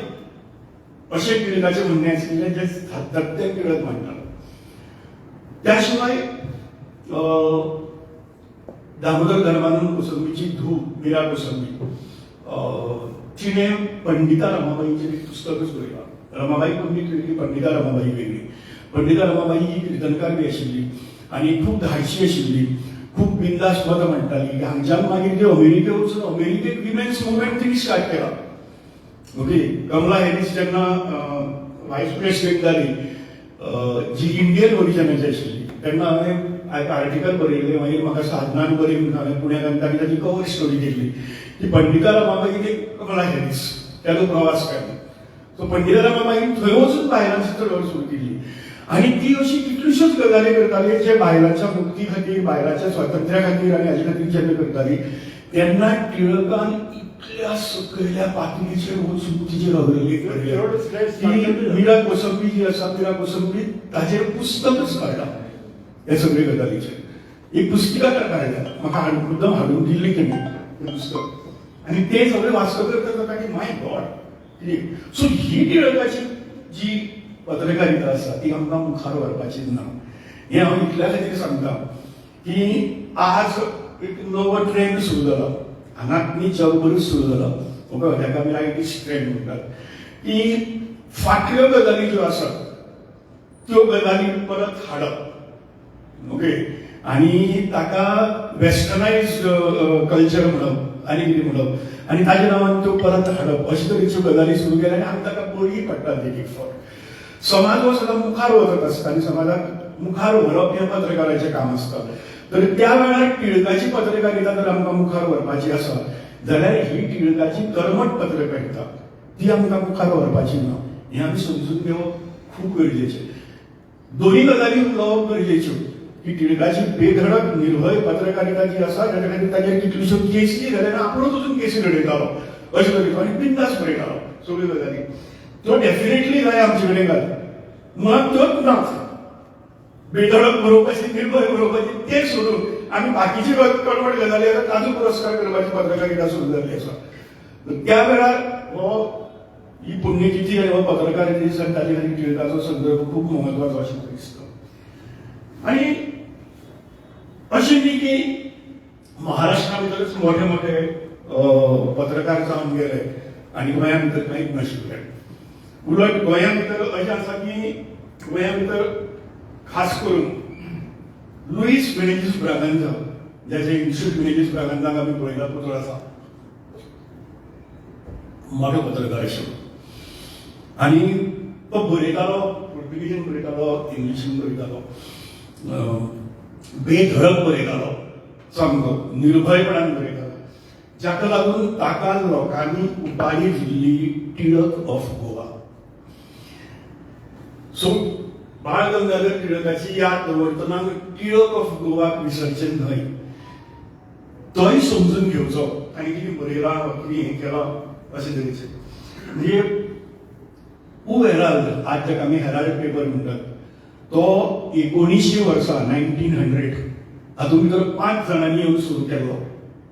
अशें टिळकाचें म्हणणें आशिल्लें, जे सातत्यान टिळक मांडटालो. त्या शिवाय दामोदर धर्मानंद कोसंबीची धूव मीरा कोसंबी, तिणें पंडिता रमाबाईचेर एक पुस्तकच बरयलां. रमाबाई पंडित वेगळी, पंडिता रमाबाई वेगळी. पंडिता रमाबाई ही कीर्तनकार बी आशिल्ली आनी खूब धाडशी आशिल्ली, खूब बिंदास मत म्हणटाली. हांगच्यान मागीर ते अमेरिकेक वचून अमेरिकेक विमेन्स मुवमेंट तिणी स्टार्ट केला. ओके, कमला हॅरिस जेन्ना व्हायस प्रेसिडेंट जाली, जी इंडियन ओरिजिनाची आशिल्ली, तेन्ना हांवें आर्टिकल बरयलें. मागीर म्हाका साधनान बरी म्हणून हांवें पुण्याक आनी ताणी ताची कवर स्टोरी केल्ली की पंडिता रमाबाई ते कमला हॅरिस तेजो प्रवास केलो. सो पंडिता रमाबाईन थंय वचून बायलांची चळवळ सुरू केली आनी ती अशी कितल्योश्योच गजाली करताली जे बायलांच्या मुक्ती खातीर, बायलांच्या स्वातंत्र्या खातीर आनी हाचे खातीर जेन्ना करताली तेन्ना टिळकान इतल्या सकयल्या पातळीचेर वचून तिचेर अग्रलेख बरयले. मीरा कोसंबी जी आसा, मीरा कोसंबी ताचेर पुस्तकच काडला हे सगळे गजालीचेर. एक पुस्तिकाकार काडल्या, म्हाका मुद्दम हाडून दिल्ली तेणी तें पुस्तक, आनी तें सगळें वाचतकर जाता की माय गॉड कितें. सो ही टिळकाची जी पत्रकारिता आसा ती आमकां मुखार व्हरपाची ना. हें हांव इतल्या खातीर सांगता की आज एक नवो ट्रेंड सुरू जाला, हांगात न्ही जगभरूच सुरू जाला. ओके, ताका आमी रायटिस्ट ट्रेंड म्हणटात की फाटल्यो गजाली ज्यो आसात त्यो गजाली परत हाडप. ओके, आनी ताका वेस्टर्नायज्ड कल्चर म्हणप आनी कितें म्हणप आनी ताज्या नांवान त्यो परत हाडप अशे तरेच्यो गजाली सुरू केल्या आनी आमी ताका बळी पडटात एक एक फावट. समाज हो सदां मुखार वचत आसता आनी समाजाक मुखार व्हरप हें पत्रकाराचें काम आसता. तर त्या वेळार टिळकाची पत्रकारिता जर आमकां मुखार व्हरपाची आसा जाल्यार ही टिळकाची कर्मठ पत्रकारिता ती आमकां मुखार व्हरपाची ना. हें आमी समजून घेवप खूब गरजेचें. दोन्ही गजाली उलोवप गरजेच्यो की टिळकाची बेधडक निर्भय पत्रकारिता जी आसा ताच्या खातीर ताचेर कितल्योश्यो केसी जाल्यार आपुणूच वचून केसी लडयतालो अशें तरेचो आनी बिंदास बरयतालो सगळ्यो गजाली. तो डेफिनेटली जाय आमचे कडेन घाल, मुळात त्योच नाच. बेधडक बरोवपाची, निर्भय बरोवपाची तें सोडून आमी बाकीची कडवट गजाली आसा ताजो पुरस्कार करपाची पत्रकारिता सुरू जाल्ली आसा. त्या वेळार हो ही पुण्यतिथी आनी हो पत्रकारिता दिस आनी ताचे खातीर टिळकाचो संदर्भ खूब म्हत्वाचो अशें म्हाका दिसता. आनी अशें न्ही की महाराष्ट्रा भितरच मोठे मोठे पत्रकार जावन गेले आनी गोंया भितर कांयच नाशिल्लें. उलट गोंया भितर अशें आसा की गोंया भितर खास करून लुईस मेनेझीस ब्रागांझा, ज्याचे इन्स्टिट्यूट मेनेझीस ब्रागांझाक आमी पळयला पुतळो आसा, मोठो पत्रकार आशिल्लो आनी तो बरयतालो, पुर्तुगीजीन बरयतालो, इंग्लिशीन बरयतालो, बेधडक बरयतालो, सामको निर्भयपणान बरयतालो, जाका लागून ताका लोकांनी उपाधी दिल्ली टिळक ऑफ गोवा. सो बाळ गंगाधर टिळकाची याद दवरतना टिळक ऑफ गोवाक विसरचें न्हय, तोय समजून घेवचो ताणें कितें बरयलां कितें हें केलां अशें तरेचें. म्हणजे पू हेराल्ड, आज जाका आमी हेराल्ड पेपर म्हणटात, तो 1900 वर्सा 1900 हातूंत भितर 5 जाणांनी येवन सुरू केल्लो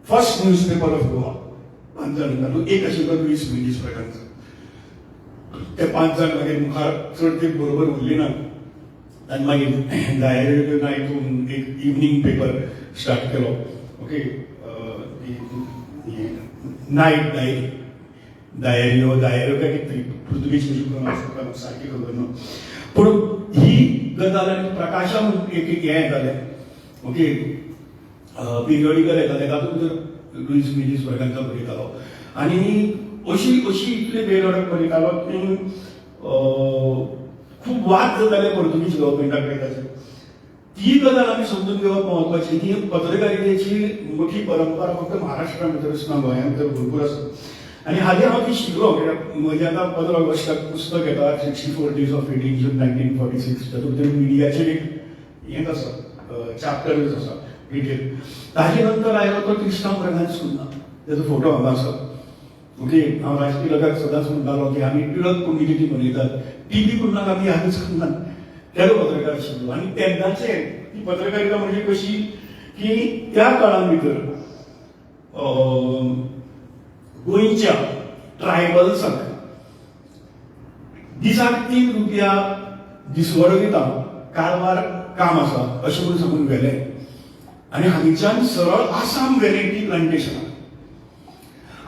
first news paper of Goa. 5 जाणांनी, तातूंत एक आशिल्लो लुईस मिंडीस ब्रॅगांचो. ते 5 जाण मागीर मुखार चड ते बरोबर उरली ना आनी मागीर डायरी नायटून एक इवनिंग पेपर स्टार्ट केलो. ओके, नायट डायरी काय कितें पुर्तुगीज सारकी खबर ना, पूण ही गजाल आनी प्रकाशन एक हें येतालें. ओके, पिरियडिकल येतालें, तातूंत भितर लुईस मिंडीस ब्रॅगांचो बरयतालो आनी अशी इतली बेधडक बरयतालो की खूब वाद जाताले पुर्तुगीज गव्हर्मेंटा कडेन ताचे. ती गजाल आमी समजून घेवप महत्वाची की पत्रकारितेची मोठी परंपरा फक्त महाराष्ट्रांत भितरच ना, गोंया भितर भरपूर आसा. आनी हालीं हांव ती शिकलो. म्हजें आतां 15 ऑगस्टाक पुस्तक येता 64 Days of 18 June 1946. तातूंत भितर मिडियाचेर एक हेंच आसा, चॅप्टरच आसा डिटेल. ताजे नंतर आयलो तो क्रिस्तांव ब्रॅगांच सुद्दां, तेजो फोटो हांगा आसा. ओके, हांव राजकीय लोकांक सदांच म्हणटालो की आमी टिळक पुण्यतिथी मनयतात, टीबी कुन्नाक आमी यादच करनात. तेजो पत्रकार आशिल्लो आनी तेन्नाचे ती पत्रकारिता म्हणजे कशी की त्या काळां भितर गोंयच्या ट्रायबल्सांक दिसाक 3 रुपया दिसवडो दिता, कारवार काम आसा अशें म्हणून सांगून व्हेलें. आनी हांगच्यान सरळ आसाम व्हेलें टी प्लांटेशनाक.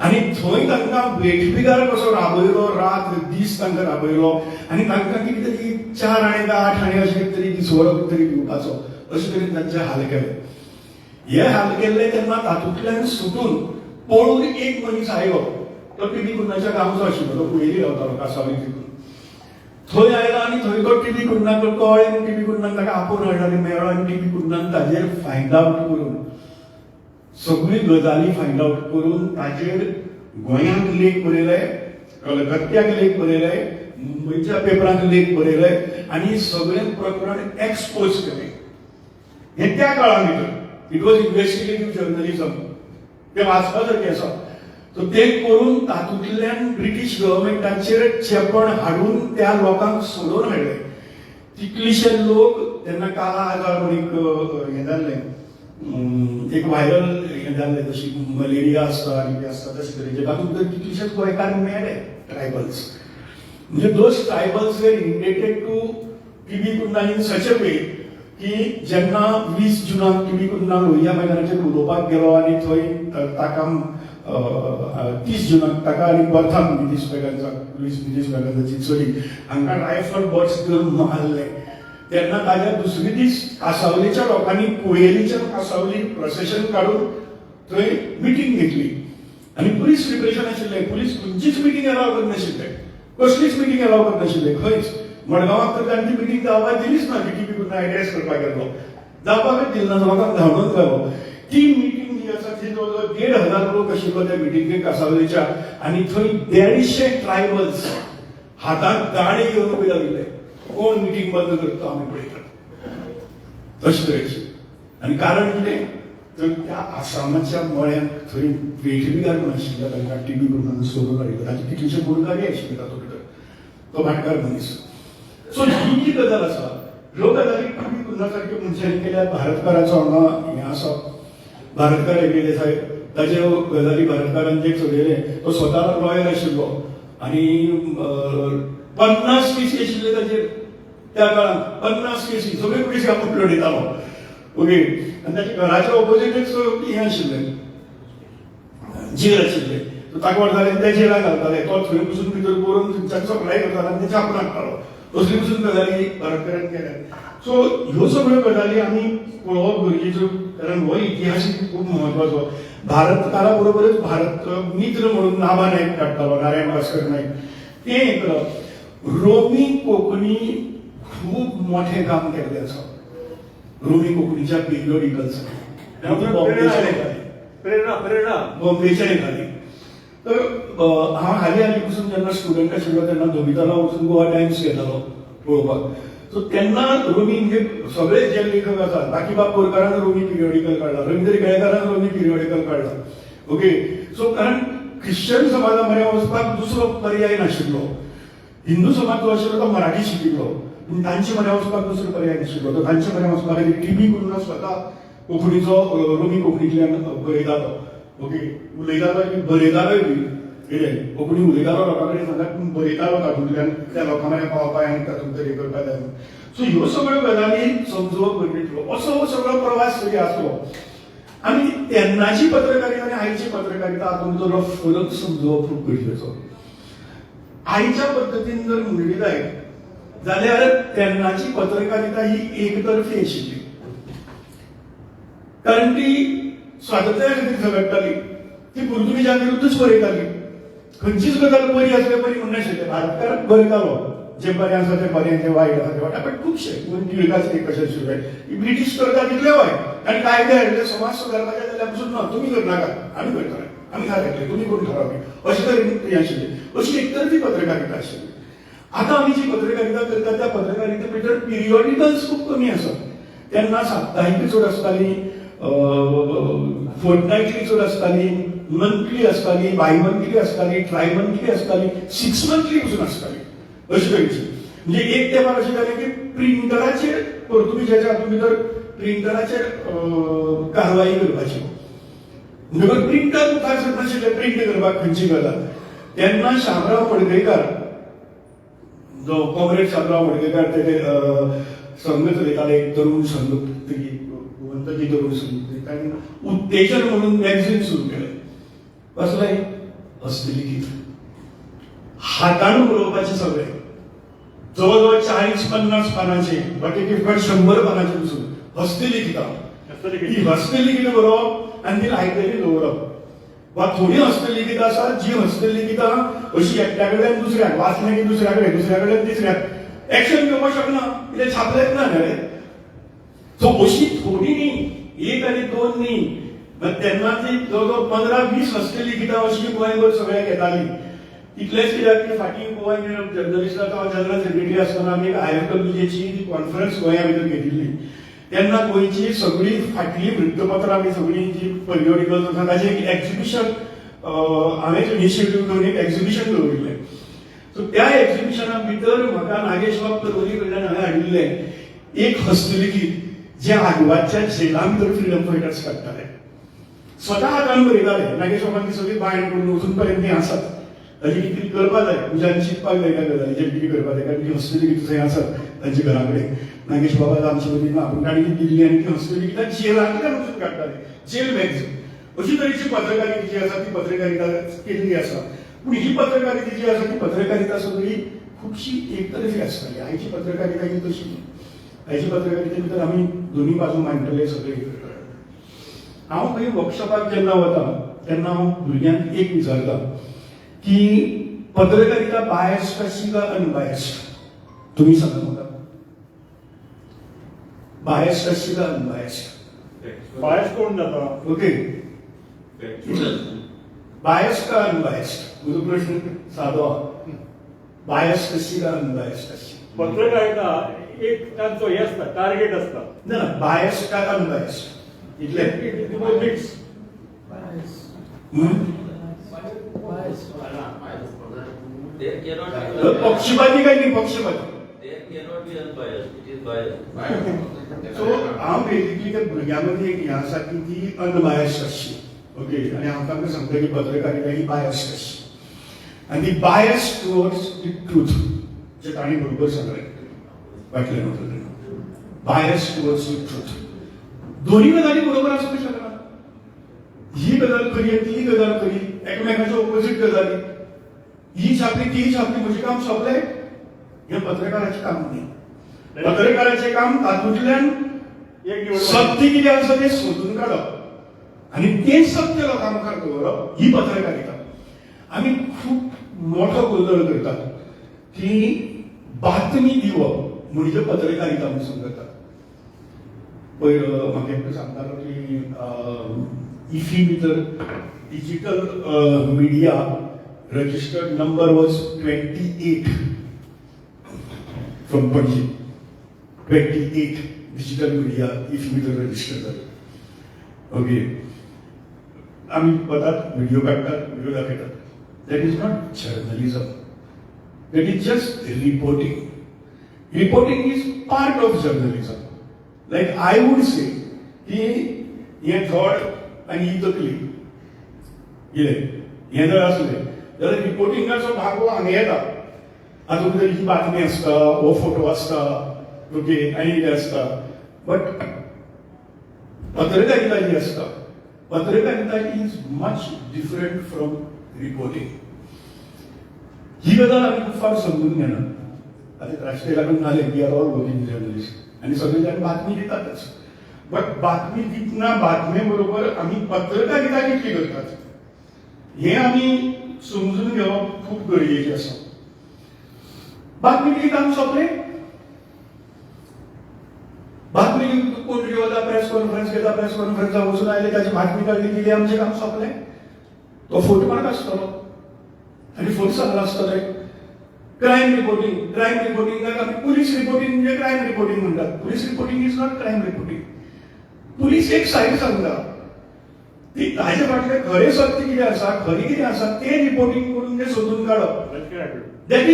आनी थंय तांकां वेठबिगार कसो राबयलो, रात दीस तांकां राबयलो आनी तांकां कितें तरी 4 आणे काय 8 आणे अशें कितें तरी दिसवडो कितें तरी दिवपाचो, अशें तरेन तांचे हाल केले. हे हाल केल्ले तेन्ना तातूंतल्यान सुटून पळून एक मनीस आयलो, तो टीबी कुन्नाच्या गांवचो आशिल्लो, तो कुयेरी रावतालो कासावली तितून. थंय आयलो आनी थंय तो टीबी कुन्नाक कळ्ळें, टीबी कुन्नान ताका आपोवन हाडलो आनी मेळ्ळो आनी टीबी कुन्नान ताजेर फायंड आवट करून सगळी गजाली फायंड आवट करून ताजेर गोंयांत लेख बरयले, कलकत्त्याक लेख बरयले, मुंबयच्या पेपरांत लेख बरयले आनी सगळें प्रकरण एक्सपोज केलें. हें त्या काळा भितर इट वॉज इन्व्हेस्टिगेटिव्ह जर्नलिझम, ते वाचपासारकें आसा. सो ते करून तातूंतल्यान ब्रिटीश गव्हर्मेंटाचेर चेपण हाडून त्या लोकांक सोडून हाडले. कितलेशे लोक तेन्ना काला आजार म्हणून हें जाल्लें, एक व्हायरल हें जाल्लें, जशी मलेरिया आसता आनी कितें आसता तशे तरेचे, तातूंत तर कितलेशेच गोंयकार मेले ट्रायबल्स. म्हणजे those tribals were indebted to टीबी कुन्ना इन सच अ वे की जेन्ना 20 जुनाक टीबी कुन्ना लोहिया मैदानाचेर उलोवपाक गेलो आनी थंय ताका 30 जुनाक ताका आनी बर्थान लुईस ब्रॅगांची चली हांकां रायफल बट्स घेवन मारले. तेन्ना ताज्या दुसरे दीस कासावलीच्या लोकांनी कुयेरीच्या कासावली प्रोसेशन काडून थंय मिटींग घेतली आनी पुलीस प्रिपरेशन आशिल्लें. पुलीस खंयचीच मिटींग एलाव करनाशिल्ले, कसलीच मिटींग एलाव करनाशिल्ले खंयच. मडगांवाक तर तांची मिटींग जावपाक दिलीच ना, की टीबी कुन्ना एड्रेस करपाक गेलो, जावपाकच दिल ना, लोकांक धांवडून घालो. ती मिटींग जी आसा ती जवळ 1,500 लोक आशिल्लो त्या मिटींगेक कासावलीच्या आनी थंय 150 ट्रायबल्स हातांत गाडे घेवन उबे राविल्ले, कोण मिटींग बंद करता आमी पळयतात तशे तरेची. आनी कारण कितें तर त्या आसामाच्या मळ्यांत थंय वेठबिगार म्हण आशिल्लो, तांकां टीबी कुन्नान सोडून हाडिल्लो, ताचे कितलेशे गुणकारी आशिल्ले तातूंत भितर, तो भाटकार मनीस. सो ही जी गजाल आसा, ह्यो गजाली टीबी कुन्ना सारक्यो मनशांनी केल्यार भारतकाराचो हांगा हें आसा. भारतकार हेगडे देसाय ताचे गजाली भारतकारान जे चलयले, तो स्वता लॉयर आशिल्लो आनी 50 केसी आशिल्ले ताचेर त्या काळांत. 50 केसी, सगळे केसी आपूण लढयतालो. ओके, आनी ताच्या घराच्या ऑपोजिटूच हें आशिल्लें, जेल आशिल्लें. ताका व्हरताले त्या जेलाक घालताले, तो थंय बसून भितर करून थंयच्यान सप्लाय करतालो आनी तेच्या आपणाक हाडटालो. तसली पसून गजाली भारतकारान केल्या. सो ह्यो सगळ्यो गजाली आमी पळोवप गरजेच्यो, कारण हो इतिहास खूब महत्वाचो. भारतकारा बरोबरच भारत मित्र म्हणून नाभा नायक काडटालो, नारायण भास्कर नायक, ते एक रोमी कोंकणी खूब मोठें काम केल्लें आसा. रोमी कोंकणीच्या पिरियडिकल्स बॉम्बेच्या येताली. तर हांव हालीं पसून जेन्ना स्टुडंट आशिल्लो तेन्ना धोबिताला वचून गोवा टायम्स घेतालो पळोवपाक. सो तेन्ना रोमी म्हणजे सगळे जे लेखक आसात, बाकीबाब बोरकारान रोमी पिरियडिकल काडला, रवींद्र केळेकारान रोमी पिरियडिकल काडला. ओके, सो कारण ख्रिश्चन समाजा मरे वचपाक दुसरो पर्याय नाशिल्लो. हिंदू समाज जो आशिल्लो तो मराठी शिकिल्लो, पूण तांचे मरे वचपाक दुसरो पर्याय नाशिल्लो. तो तांचे मरे वचपाक टीव्ही करून स्वता कोंकणीचो रोमी कोंकणींतल्यान बरयतालो. ओके, उलयतालो की बरयतालोय बी. कितें कोंकणी उलयतालो लोकां कडेन सांगात, पूण बरयतालो तातूंतल्यान त्या लोकां मेरेन पावपाक आनी तातूंत तरी करपाक जाय. सो ह्यो सगळ्यो गजाली समजोवप गरजेचो. असो सगळो प्रवास तरी आसलो. आनी तेन्नाची पत्रकारिता आनी आयची पत्रकारिता हातूंतलो फरक समजोवप खूब गरजेचो. आयच्या पद्दतीन जर म्हणली जायत जाल्यार तेन्नाची पत्रकारिता ही एकतर्फी आशिल्ली. कारण ती स्वातंत्र्या खातीर झगडटाली, ती पुर्तुगीजां विरुद्धच बरयताली. खंयचीच गजाल बरी आसली बरी म्हण नाशिल्ले. भारतकार बरयतालो, जे बरें आसा ते बरें, जे वायट आसा ते वायट. पण खुबशे टिळकाचे कशें आशिल्ले, ब्रिटीश करता तितले वायट. आनी कायदे हाडले समाज सुदारपाचे जाल्यार पसून ना, तुमी करनाका, आमी करतले, आमी घालतले, तुमी कोण ठरवपी, अशें तरेन आशिल्ले. अशी एकतर्फी पत्रकारिता आशिल्ली. आतां आमी जी पत्रकारिता करतात त्या पत्रकारिते भितर पिरियॉडिकल्स खूब कमी आसात. तेन्ना साप्ताहिकी चड आसताली, फोर्टनायटली चड आसताली, मंथली आसताली, बायमंथली आसताली, ट्रायमंथली आसताली, 6 मंथली पसून आसताली. अशी तरेची म्हणजे एक तेंपार अशें जालें की प्रिंटराचेर पुर्तुगीजाच्या हातूंत भितर प्रिंटराचेर कारवाई करपाची. म्हणजे प्रिंटर मुखार सरता नाशिल्ले प्रिंट करपाक खंयची गजाल. तेन्ना शामराव मडकयकार, जो कॉम्रेड शामराव मडकयकार, ते संघ चलयताले, एक तरुण संघ, गोवंतकी तरुण संघ, ताणें उत्तेजन म्हणून मॅगझीन सुरू केलें. कसलें? हस्तलिखीत, हातान बरोवपाचें सगळें. जवळजवळ 40-50 पानांचे, वाटेकी 100 पानांचे पसून हस्तलिखितां. ही हस्तलिखित बरोवप आनी ती लायब्ररी दवरप. वा थोडी हस्तलिखितां आसात जी हस्तलिखितां अशी एकट्या कडल्यान दुसऱ्याक, वाचलें की दुसऱ्या कडेन, दुसऱ्या कडल्यान तिसऱ्याक एक्शन घेवपाक शकना, कितें छापलेंच ना न्ही. सो अशी थोडी न्ही, 1 आनी 2 न्ही, तेन्ना ती जवळजवळ 15-20 हस्तलिखितां अशी गोंयभर सगळ्याक येताली. इतलेंच कित्याक की फाटीं गोवा जर्नलिस्टाचो जनरल सेक्रेटरी आसतना आमी IFWJची कॉन्फरन्स गोंया भितर घेतिल्ली. तेन्ना गोंयची सगळी फाटली वृत्तपत्रां आमी सगळी जी पिरियॉडिकल्स आसा ताचें एक एक्झिबिशन हांवें इनिशिएटीव घेवन एक एक्झिबिशन दवरिल्लें. सो त्या एक्झिबिशना भितर म्हाका नागेश बाब परवरी कडल्यान हांवें हाडिल्लें एक हस्तलिखीत जे आदवाच्या जेला भितर फ्रिडम फायटर्स काडटाले. स्वता हातान बरयताले. नागेश बाबान ती सगळी बायंड करून अजून पर्यंत ती आसात. ताची कितें करपाक जाय, तुज्यान शिकपाक जाय त्या गजाली, जे कितें करपाक जाय. कारण ती हस्तलिखीत थंय आसात तांचे घरा कडेन. नागेश बाबा आमचे मदीं ना, पूण ताणी ती दिल्ली आनी ती हस्तलिखितां जेलांतल्यान वचून काडटाले. जेल मॅगझीन अशी तरेची पत्रकारिता जी आसा ती पत्रकारिता केल्ली आसा. पूण ही पत्रकारिता जी आसा ती पत्रकारिता सगळी खुबशी एकतर्फी आसताली. आयची पत्रकारिता ही तशी न्ही. आयची पत्रकारिते भितर आमी दोनूय बाजू मांडटले सगळे. हांव खंय वर्कशॉपाक जेन्ना वता तेन्ना हांव भुरग्यांक एक विचारता की पत्रकारिता बायस्ड आशी काय अनबायस्ड? तुम्ही सांगा म्हाका. बायस्ड आशी काय अनबायस्ड? बायस कोण जाता? ओके, बायस्ड काय अनबायस्ड? म्हजो प्रश्न सादो आहा. बायस्ड आशी काय अनबायस्ड आशी? पत्रकारिता एक तांचो हे आसता, टार्गेट आसता. ना, बायस्ड काय अनबायस्ड इतले मिक्स. There cannot be पक्षपाती काय नाही पक्षपाती. There cannot be unbiased. It is biased. So हांव बेसिकली त्या भुरग्यांमध्ये एक हें आसा की ती अनबायस्ड आसची. ओके, आनी हांव तांकां सांगता की पत्रकारिता ही बायस्ड आसची. आनी ती बायस्ड टुवर्ड्स द ट्रूथ, जे ताणी बरोबर सांगलें वाटलें नव्हतं. Biased towards the truth. दोन्ही गजाली बरोबर आसूंक शकना. ही गजाल खरी आनी ती गजाल खरी, एकामेकाच्या ऑपोजीट गजाली. ही छापली ती छापली म्हणजे काम सोंपलें. हें पत्रकाराचें काम न्ही. पत्रकाराचें काम तातूंतल्यान सत्य कितें आसा तें सोदून काडप आनी तें सत्य लोकां मुखार दवरप, ही पत्रकारिता. आमी खूब मोठो गोंधळ करतात की बातमी दिवप म्हणजे पत्रकारिता म्हणून सांगतात. पयर म्हाका एकटो सांगतालो की इफी भितर digital media registered number was 28 from Panji. 28 digital media if we were registered. Okay. आम्ही वतात व्हिडिओ काढतात, व्हिडिओ दाखवतात. That is not journalism. That is just reporting. Reporting is part of journalism. Like I would से की हे थोड आनी ही तकली कितें हें जर असलें जाल्यार रिपोर्टिंगाचो भाग हो हांगा येता. हातूंत भितर ही बातमी आसता, हो फोटो आसता, ओके, आनी कितें आसता. बट पत्रकारिता जी आसता, पत्रकारिता is much different from reporting. ही गजाल आमी खूब फावट समजून घेना. आतां राष्ट्रीय लागून नाले we are all working journalist आनी सगळे जाण बातमी दितातच. बट बातमी दितना बातमे बरोबर आमी पत्रकारिता कितली करतात हे आमी समजून घेवप खूब गरजेचें आसा. बातमी दिली काम सोंपलें. बातमी कोण वता, प्रेस कॉन्फरन्स घेता, प्रेस कॉन्फरन्साक वचून आयले, ताची बातमी काडली गेली, आमचें काम सोंपलें. तो फोट मारक आसतलो आनी फोट सांगला आसतले. क्रायम रिपोर्टिंगाक आमी पुलीस रिपोर्टिंग म्हणजे क्रायम रिपोर्टिंग म्हणटात. Police reporting is not crime reporting. Police एक सायड सांगता, ती ताजे फाटलें खरें सत्य कितें आसा, खरी कितें आसा तें रिपोर्टिंग करून तें सोदून काडप. That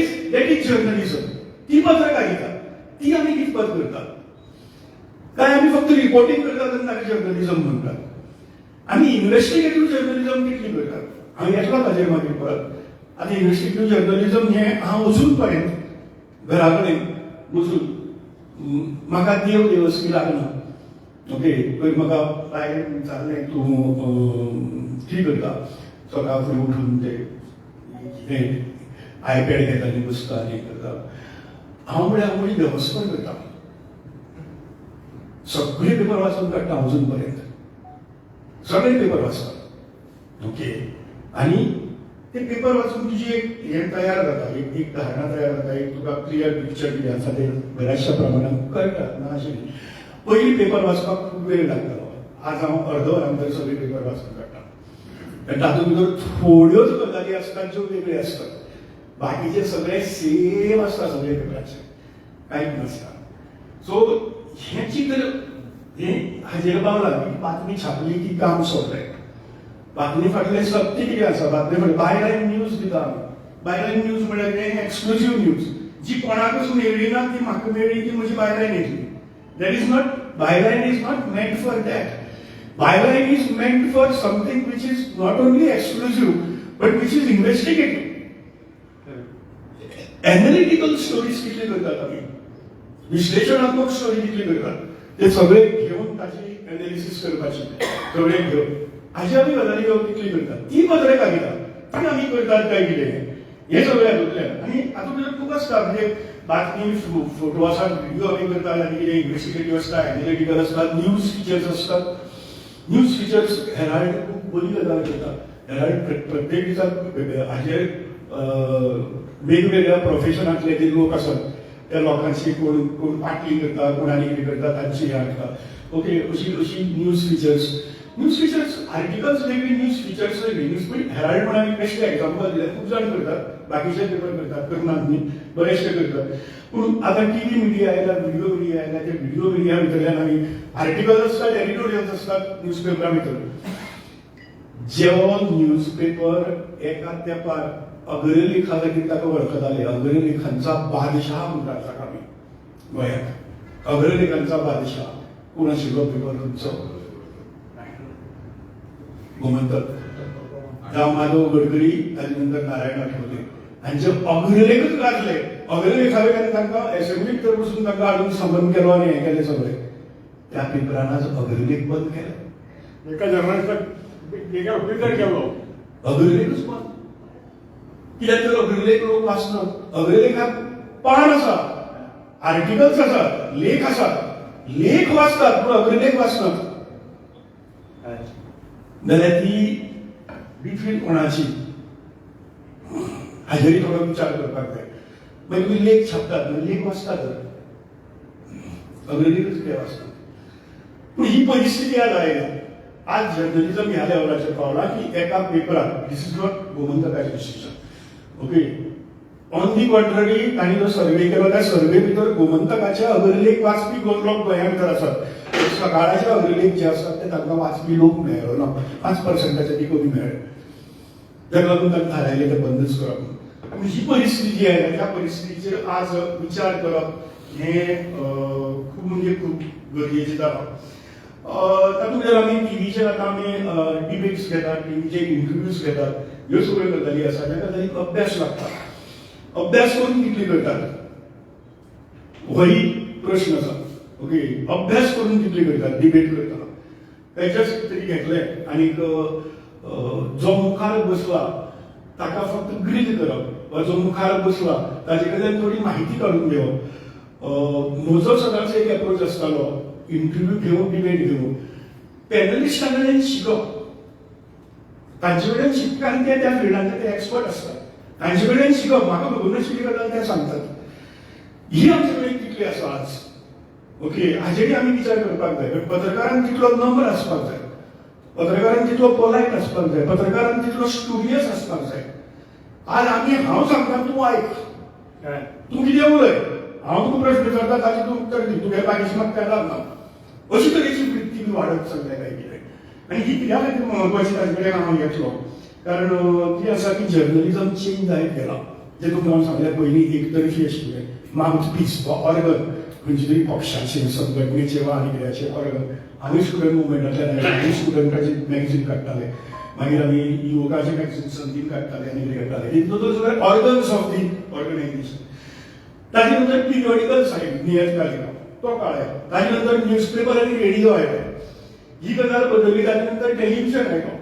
is journalism. ती पत्रकारिता ती आमी कितपत करतात. काय आमी फक्त रिपोर्टिंग करतात आनी ताका जर्नलिझम म्हणटात. आमी इन्व्हेस्टिगेटिव्ह जर्नलिझम कितली करतात. हांव येतलो ताजेर मागीर परत. आतां इन्व्हेस्टिगेटिव्ह जर्नलिझम हें हांव अजून पर्यंत घरा कडेन बसून म्हाका देव देवस्की लागना. ओके, पयर म्हाका बायलेन विचारलें तूं कितें करता. सकाळ फुडें उठून ते कितें आयपॅड घेता आनी बसता आनी करता. हांव म्हळ्यार हांव देवस्पण करता. सगळे पेपर वाचून काडटा अजून पर्यंत. सगळे पेपर वाचता. ओके, आनी ते पेपर वाचून तुजी एक हें तयार जाता, एक धारणा तयार जाता, एक तुका क्लियर पिक्चर कितें आसा तें बऱ्याचशा प्रमाणात कळटा. ना अशें न्ही. पयलीं पेपर वाचपाक खूब वेळ लागतालो. आज हांव अर्द वरां भितर सगळे पेपर वाचून काडटा. आनी तातूंत भितर थोड्योच गजाली आसतात ज्यो वेगळ्यो आसतात. बाकीचे सगळे सेम आसता सगळे पेपराचे, कांयच नासता. सो हें चित्र हें हाजेर पावलां की बातमी छापली की काम सोंपलें. बातमी फाटलें सत्य कितें आसा, बातमी फाटलें बायलायन न्यूज दिता आमी. बायलायन न्यूज म्हळ्यार कितें, एक्सक्लुझीव न्यूज जी कोणाकच मेळ्ळी ना ती म्हाका मेळ्ळी ती म्हजी बायलायन येतली. That is not, byline is not meant for that. Byline is meant for something which is not only exclusive, but which is investigative. Analytical stories कितले करतात आमी, विश्लेषणात्मक स्टोरी कितली करतात, ते सगळे घेवन ताची एनालिसिस करपाची, सगळे घेवन हाजी आमी गजाली घेवन कितली करतात. ती पत्रकारिता ती आमी करतात काय कितें हे सगळें हातूंतल्यान. आनी हातूंत भितर खूब आसता. म्हणजे बातमी फोटो आसात, व्हिडिओ आमी करतात, आनी कितें इन्व्हेस्टिगेटिव्ह आसता, एनालिटिकल आसतात, न्यूज फीचर्स आसतात. न्यूज फीचर्स हेराल्ड खूब बरी गजाल करता. हेराल्ड प्रत्येक दिसाक हाजेर वेगवेगळ्या प्रोफेशनांतले जे लोक आसात त्या लोकांची कोण पाटली करता, कोण आनी कितें करता तांची हें हाडटा. ओके, अशी न्यूज फीचर्स आर्टिकल्स वेगळी, न्यूज फीचर्स वेगळी. न्यूज हेराल्ड म्हणून आमी बेश्टे एग्जांपल दिलें. खूब जाण करतात, बाकीचे पेपर करतात, करनात न्ही, बरेचशे करतात. पूण आतां टीव्ही मिडिया आयला, व्हिडिओ मिडिया आयला. त्या व्हिडिओ मिडिया भितरल्यान आमी आर्टिकल्स आसतात, एडिटोरियल्स आसतात न्यूज पेपरा भितर. जेवण न्यूज पेपर एका तेंपार अग्रलेखा खातीर ताका वळखताले. अग्रलेखांचा बादशाह म्हणटात ताका आमी गोंयांत. अग्रलेखांचा बादशाह कोण आशिल्लो पेपर खंयचो, गोमंतक. जावं माधव गडकरी, ताजे नंतर नारायण आठवले हांचे अग्रलेखच गाजले. अग्रलेखा वयल्यान तांकां एसेंब्लीक तर वचून तांकां हाडून संबंद केलो आनी हें केलें सगळें. त्या पेपरान आज अग्रलेख बंद केले. एका जर्नलिस्टाक एका ऑफिसर केलो अग्रलेखच बंद. कित्याक तर अग्रलेख लोक वाचनात. अग्रलेखाक पान आसा, आर्टिकल्स आसात, लेख आसात. लेख वाचतात पूण अग्रलेख वाचनात. जाल्यार ती बिफील कोणाची हाजेरी थोडो विचार करपाक जाय. मागीर तुमी लेख छापतात, लेख वाचतात, अग्रलेखच कितें वाचतात. पूण ही परिस्थिती आज आयल्या. आज जर्नलिझम ह्या लेवलाचेर पावला की एका पेपराक, दिस इज नॉट गोमंतकाचें decision, okay, on the contrary तांणी जो सर्वे केलो त्या सर्वे भितर गोमंतकाचे अग्रलेख वाचपी लोक गोंया भितर आसात. सकाळचे अग्रलेख जे असतात ते तांकां वाचपी लोक मेळ्ळो ना 5% ती कमी मेळ्ळे ताका लागून तांकां थारायलें तें बंदच करप आनी ही परिस्थिती जी आयल्या त्या परिस्थितीचेर आज विचार करप हें खूब म्हणजे खूब गरजेचें जालां तातूंत जर आमी टीव्हीचेर आतां आमी डिबेट्स घेतात टीव्हीचे इंटरव्यूज घेतात ह्यो सगळ्यो गजाली आसा त्या गजालीक अभ्यास लागता अभ्यास करून कितले करतात हो एक प्रश्न आसा ओके अभ्यास करून कितले करतात डिबेट करतना तेच्याच तरी घेतलें आनीक जो मुखार बसला ताका फक्त ग्रील करप वा जो मुखार बसला ताचे कडल्यान थोडी म्हायती काडून घेवप म्हजो सदांच एक एप्रोच आसतालो इंटरव्यू घेवन डिबेट घेवन पॅनलिस्टा कडल्यान शिकप तांचे कडेन शिकता आनी ते त्या फिल्डांतले ते एक्सपर्ट आसतात तांचे कडेन शिकप म्हाका खबर नाशिल्ली गजाल ते सांगतात ही आमचे कडेन कितली आसा आज ओके हाजेर आमी विचार करपाक जाय पत्रकारांक तितलो नम्र आसपाक जाय पत्रकारांक तितलो पोलायट आसपाक जाय पत्रकारांक तितलो स्टुडियस आसपाक जाय आज आमी हांव सांगता तूं आयक तूं कितें उलय हांव तुका प्रश्न विचारता ताचें तूं उत्तर दी तुगे बाकीचे म्हाका काय लागना अशी तरेची वृत्ती बी वाडत चल्ल्या काय कितें आनी ही कित्या खातीर म्हत्वाची ताचे कडेन हांव घेतलो कारण ती आसा की जर्नलिझम चेंज जायत गेला जे तुमकां हांव सांगलें पयलीं एकतर्फी आशिल्लें माउथपीस वा ऑर्गन खंयचे तरी पक्षाचे संघटनेचे वा आनी कित्याचे ऑर्गन आमी स्टुडंट मुवमेंटांतल्यान आमी स्टुडंटाचे मॅगझीन काडटाले मागीर आमी युवकाचे मॅगझीन संदीप काडटाले आनी कितें काडटाले हितून तो सगळे ऑर्गन्स ऑफ दी ऑर्गनायझेशन ताजे नंतर पिरियडिकल सायड नियतकालिका तो काळ आयलो ताजे नंतर न्यूजपेपर आनी रेडिओ आयले ही गजाल बदलली ताजे नंतर टेलिव्हिजन आयलो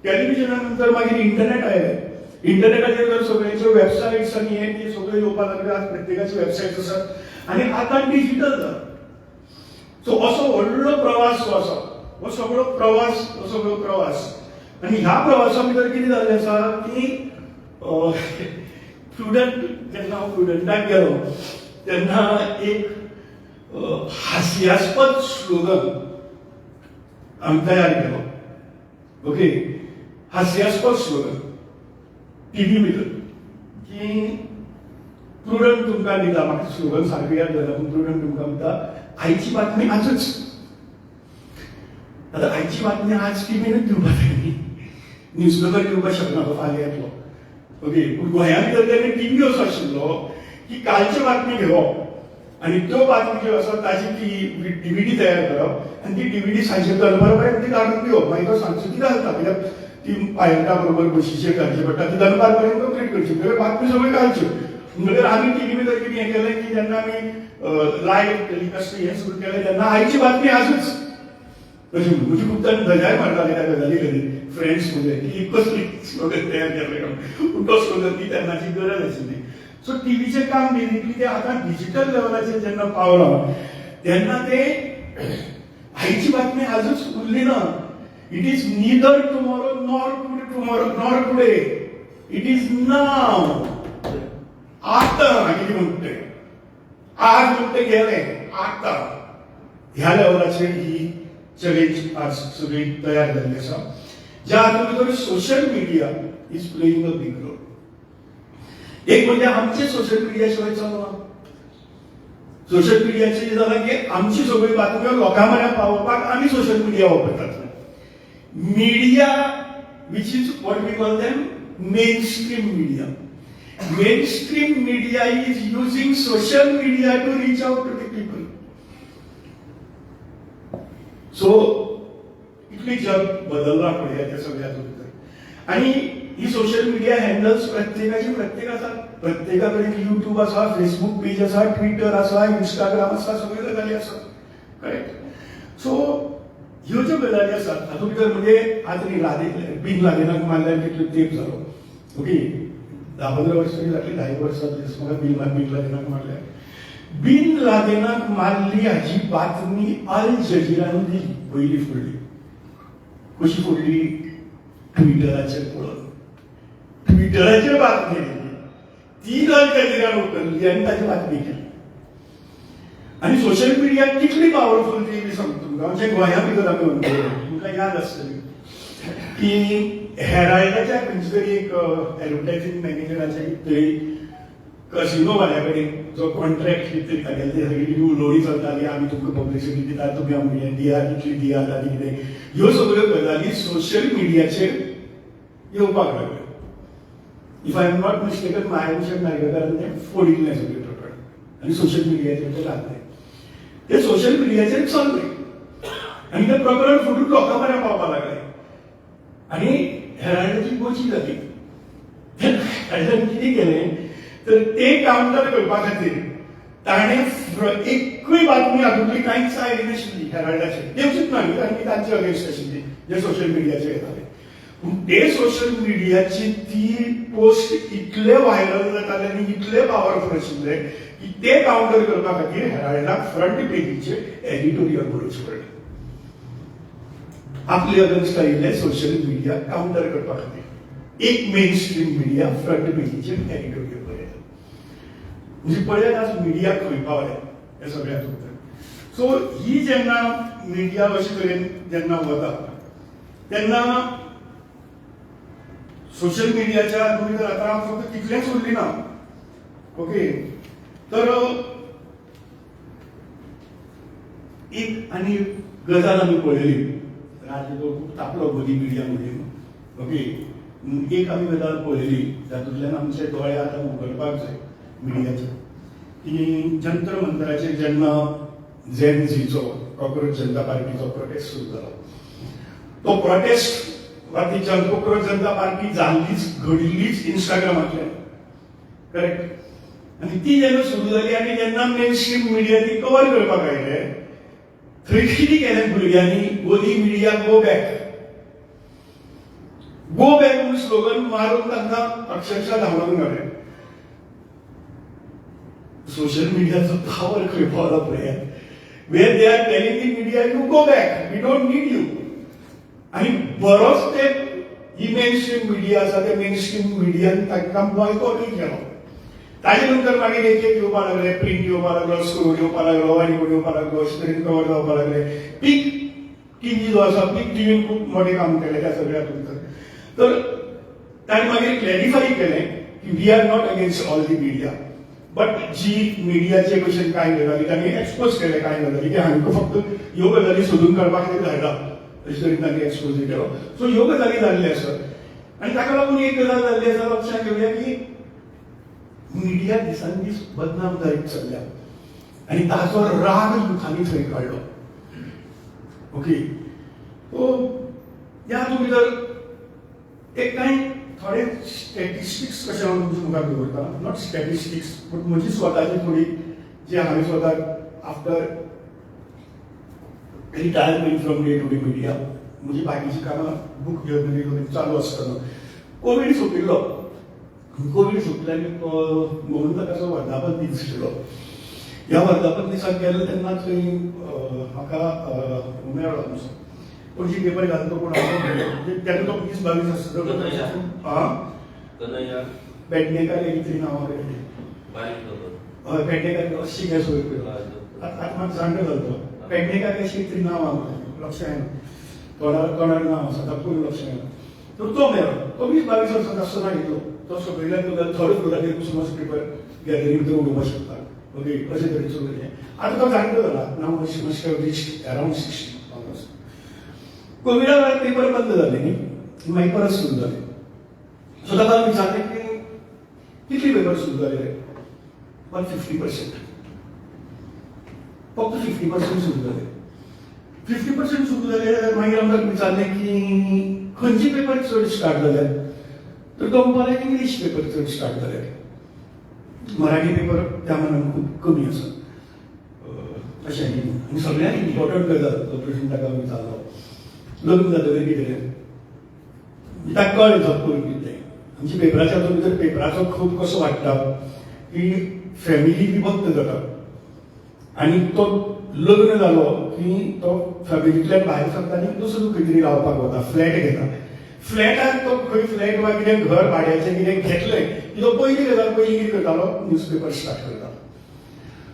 टेलिव्हिजना नंतर मागीर इंटरनेट आयलें इंटरनेटाचेर तर सगळ्यांच्यो वेबसायट्स आनी हे ते सगळे येवपाक लागले आज प्रत्येकाचे वेबसायट्स आसात आनी आतां डिजिटल जाला सो असो व्हडलो प्रवास जो आसा हो सगळो प्रवास आनी ह्या प्रवासा भितर कितें जाल्लें आसा की स्टुडंट जेन्ना हांव स्टुडंटाक गेलो तेन्ना एक हास्यास्पद स्लोगन आमी तयार केलो ओके हास्यास्पद स्लोगन टीव्ही भितर की प्रुडंट तुमकां दिता म्हाका स्लोगन सारकें याद जाता पूण प्रुडंट तुमकां दिता आयची बातमी आजच आतां आयची बातमी आज टीव्हीनूच दिवपाक जाय न्ही न्यूजपेपर दिवपाक शकना तो फाल्यां येतलो ओके पूण गोंयांत तर तेन्ना टीव्ही असो आशिल्लो की कालच्यो बातमी घेवप आनी त्यो बातमी ज्यो आसा ताची ती डीव्हीडी तयार करप आनी ती डीव्हीडी सांजचे दनपारपर्यंत ती काडून दिवप मागीर तो सांजचो ती घालता कित्याक ती पायलटा बरोबर बशीचेर घालची पडटा ती दनपारपर्यंत कंप्लीट करची म्हणजे बातमी सगळ्यो घालच्यो म्हणजे आमी टीव्ही भितर कितें केलें की जेन्ना आमी लायव्ह टेलिकास्ट हें सुरू केलें तेन्ना आयची बातमी आजूच अशी म्हणजे खूब जाण धजाय मारताले त्या गजाली कडेन फ्रेंड्स मध्ये की कसली स्लोगन तयार केलें पूण तो स्लोगन ती तेन्नाची गरज आशिल्ली सो टीव्हीचें काम बेसिकली ते आतां डिजिटल लेवलाचेर जेन्ना पावलां तेन्ना ते आयची बातमी आजूच उरली ना it is neither tomorrow nor today it is नाव आतां कितें म्हणटे आज म्हणटे गेलें आतां ह्या लेवलाचेर ही चॅलेंज आज सगळी तयार जाल्ली आसा ज्या हातूंत भितर social media is playing a big role एक म्हणजे आमचे सोशल मिडिया शिवाय चलना सोशल मिडियाचे जालां की आमची सगळी बातम्यो लोकां मेरेन पावोवपाक आमी सोशल मिडिया वापरतात media which is what we call them mainstream media. Mainstream media is using social media to reach out to the people. So, इतली जग बदलला पळय त्या सगळ्याचो भितर आनी ही सोशल मिडिया हँडल्स प्रत्येक आसा प्रत्येका कडेन युट्यूब आसा फेसबुक पेज आसा ट्विटर आसा इंस्टाग्राम आसा सगळ्यो गजाली आसा करेक्ट सो ह्यो ज्यो गजाली आसात हातूंत भितर म्हणजे आज बीन लादेनाक मारल्यार कितलो तेंप जालो ओके 10-15 वर्सां तरी जातली 10 वर्सां म्हाका बीन लादेनाक मारल्यार बीन लादेनाक मारली हाची बातमी अल जजीरान दिली पयली फुडली कशी फुडली ट्विटराचेर पळोवन ट्विटराचेर बातमी दिली ती अल जजीरान उखल्ली आनी ताची बातमी केली आनी सोशल मिडिया कितली पावरफुल ती मी सांगतो तुमकां म्हणजे गोंया भितर आमी म्हणटले तुमकां याद आसतली की हेराल्डाच्या खंयच्या तरी एक एडवर्टायझींग मॅगझिनाचेर तरी कसिनो वाल्या कडेन जो कॉन्ट्रॅक्ट कितें तागेले ते सगळी उलोवणी चलताली आमी तुमकां पब्लिसिटी दिता तुमी आमकां हें दियात इतली दियात आनी कितें ह्यो सगळ्यो गजाली सोशल मिडियाचेर येवपाक लागल्यो. If I am not mistaken Maharashtra नायकारान तें फोडिल्लें सगळें प्रकरण आनी सोशल मिडियाचेर ते घातलें. ते सोशल मिडियाचेर चललें आनी तें प्रकरण फुटून लोकां पर्यंत पावपाक लागलें आनी हेराल्डाची गोची जाली. हेराल्डान कितें केलें तर ते कावंटर करपा खातीर ताणें एकूय बातमी हातूंतली कांयच आयली नाशिल्ली हेराल्डाचेर. देवचीच ना न्ही कारण ती तांचे अगेन्स्ट आशिल्ली जे सोशल मिडियाचेर येताले. पूण ते सोशल मिडियाची ती पोस्ट इतले व्हायरल जाताले आनी इतले पावरफुल आशिल्ले की ते कावंटर करपा खातीर हेराल्डाक फ्रंट पेजीचेर एडिटोरियल बरोवचें पडलें. आपले अगेन्स्ट आयिल्ले सोशल मिडिया कावंटर करपा खातीर एक मेन स्ट्रीम मिडिया फ्रंट पेजीचेर एडिटोरियल बरयलें. म्हणजे पळयात आज मिडिया खंय पावल्या हे सगळ्यात उत्तर. सो ही जेन्ना मिडिया अशे तरेन जेन्ना वता तेन्ना सोशल मिडियाच्या तुमी जर आतां फक्त तितलेंच उरली ना. ओके तर एक आनी गजाल आमी पळयली राजू खूब तापलो मोदी मिडिया म्हणून. ओके एक आमी गजाल पळयली जातूंतल्यान आमचे दोळे आतां उगडपाक जाय मिडियाचे की जंतर मंतराचेर जेन्ना झेन झीचो कॉक्रोच जनता पार्टीचो प्रोटेस्ट सुरू जालो तो प्रोटेस्ट वा ती कॉक्रोच जनता पार्टी जाल्लीच घडिल्लीच इंस्टाग्रामातल्यान करेक्ट. आनी ती जेन्ना सुरू जाली आनी जेन्ना मेन स्ट्रीम मिडिया ती कवर करपाक आयले थंय कितें केलें भुरग्यांनी मोदी मिडिया गो बॅक म्हणून स्लोगन मारून तांकां अक्षरशः धांवडावन घालें. सोशल मिडियाचो पावर खंय पावलो पळयात. Where they are telling the media you go back we don't need you. आनी बरोच ते ही मेन स्ट्रीम मिडिया आसा ते मेन स्ट्रीम मिडियान तांकां बॉयकॉटूय केलो. ताजे नंतर मागीर एक एक येवपाक लागले प्रिंट येवपाक लागलो स्क्रोल येवपाक लागलो आनी कोण येवपाक लागलो अशे तरेन कवर जावपाक लागले. पीक टीव्ही जो आसा पीक टीव्हीन खूब मोठें काम केलें त्या सगळ्यात भितर. तर ताणें मागीर क्लॅरिफाय केलें की we are not against all the media but जी मिडियाचे क्वेश्चन कांय गजाली तांणी एक्सपोज केले कांय गजाली की हांकां फक्त ह्यो गजाली सोदून काडपा खातीर धाडला अशे तरेन तांणी एक्सपोज केलो. सो ह्यो गजाली जाल्ले आसात आनी ताका लागून एक गजाल जाल्ली आसा लक्षांत घेवया की मिडिया दिसान दीस बदनाम जायत चल्ल्या आनी ताचो राग युथांनी थंय काडलो. ओके सो ह्या तुमी जर एक कांय थोडे स्टॅटिस्टिक्स कशे हांव तुमच्या मुखार दवरता नॉट स्टॅटिस्टिक्स बट म्हजी स्वताची थोडी जे हांवें स्वताक after retirement from day to day media म्हजी बाकीची कामां बूक जर्नलिझम चालू आसतना कोवीड सोंपिल्लो. कोवीड सोंपल्यान म्हणून ताचो वर्धापन दीस आशिल्लो. ह्या वर्धापन दिसाक गेलो तेन्ना थंय म्हाका मेळ्ळो आमचो पणजी पेपर घालता कोण तेन्ना तो 20-22 आसता. पेडणेकार एक तरी नांव हय पेडणेकार अशी गॅस वयर आतां म्हाका जाणटो जालो तो पेडणेकार अशी एक तरी नांव आहा लक्ष येना तोंडार नांव आसा ताका पयलीं लक्ष येना. तर तो मेळ्ळो तो 20-22 वर्सांचो आसतना येतलो तो सगळ्यांक थर्ड फ्लोराचेर बसून पेपर गॅलरी भितर उडोवपाक शकता. ओके अशें तरेचो आतां तो जाणटो जाला नांव मातशें रिच अरावंड 60. कोविडा वेळार पेपर बंद जाले न्ही मागीर परत सुरू जाले. सो ताका विचारलें की कितले पेपर सुरू जाले पण 50% फक्त 50% सुरू जाले. 50% सुरू जाले जाल्यार मागीर आमकां विचारलें की खंयचे पेपर चड स्टार्ट जाल्यात तर तो म्हणपाक इंग्लीश पेपर चड स्टार्ट जाल्यात मराठी पेपर त्या मानान खूब कमी आसा अशें. आनी सगळ्यांत इम्पॉर्टंट गजाल तो प्रश्न ताका विचारलो लग्न जातकीर कितें ताका कळ्ळें झप्पून कितें आमच्या पेपराच्या भितर पेपराचो खप कसो वाडटा की फॅमिली विभक्त जाता आनी तो लग्न जालो की तो फॅमिलींतल्यान भायर सरता आनी दुसरो खंय तरी रावपाक वता फ्लॅट घेता. फ्लॅटाक तो खंय फ्लॅट वा कितें घर भाड्याचें कितें घेतलें की तो पयलीं गजाल पयलीं कितें करतालो न्यूजपेपर स्टार्ट करतालो.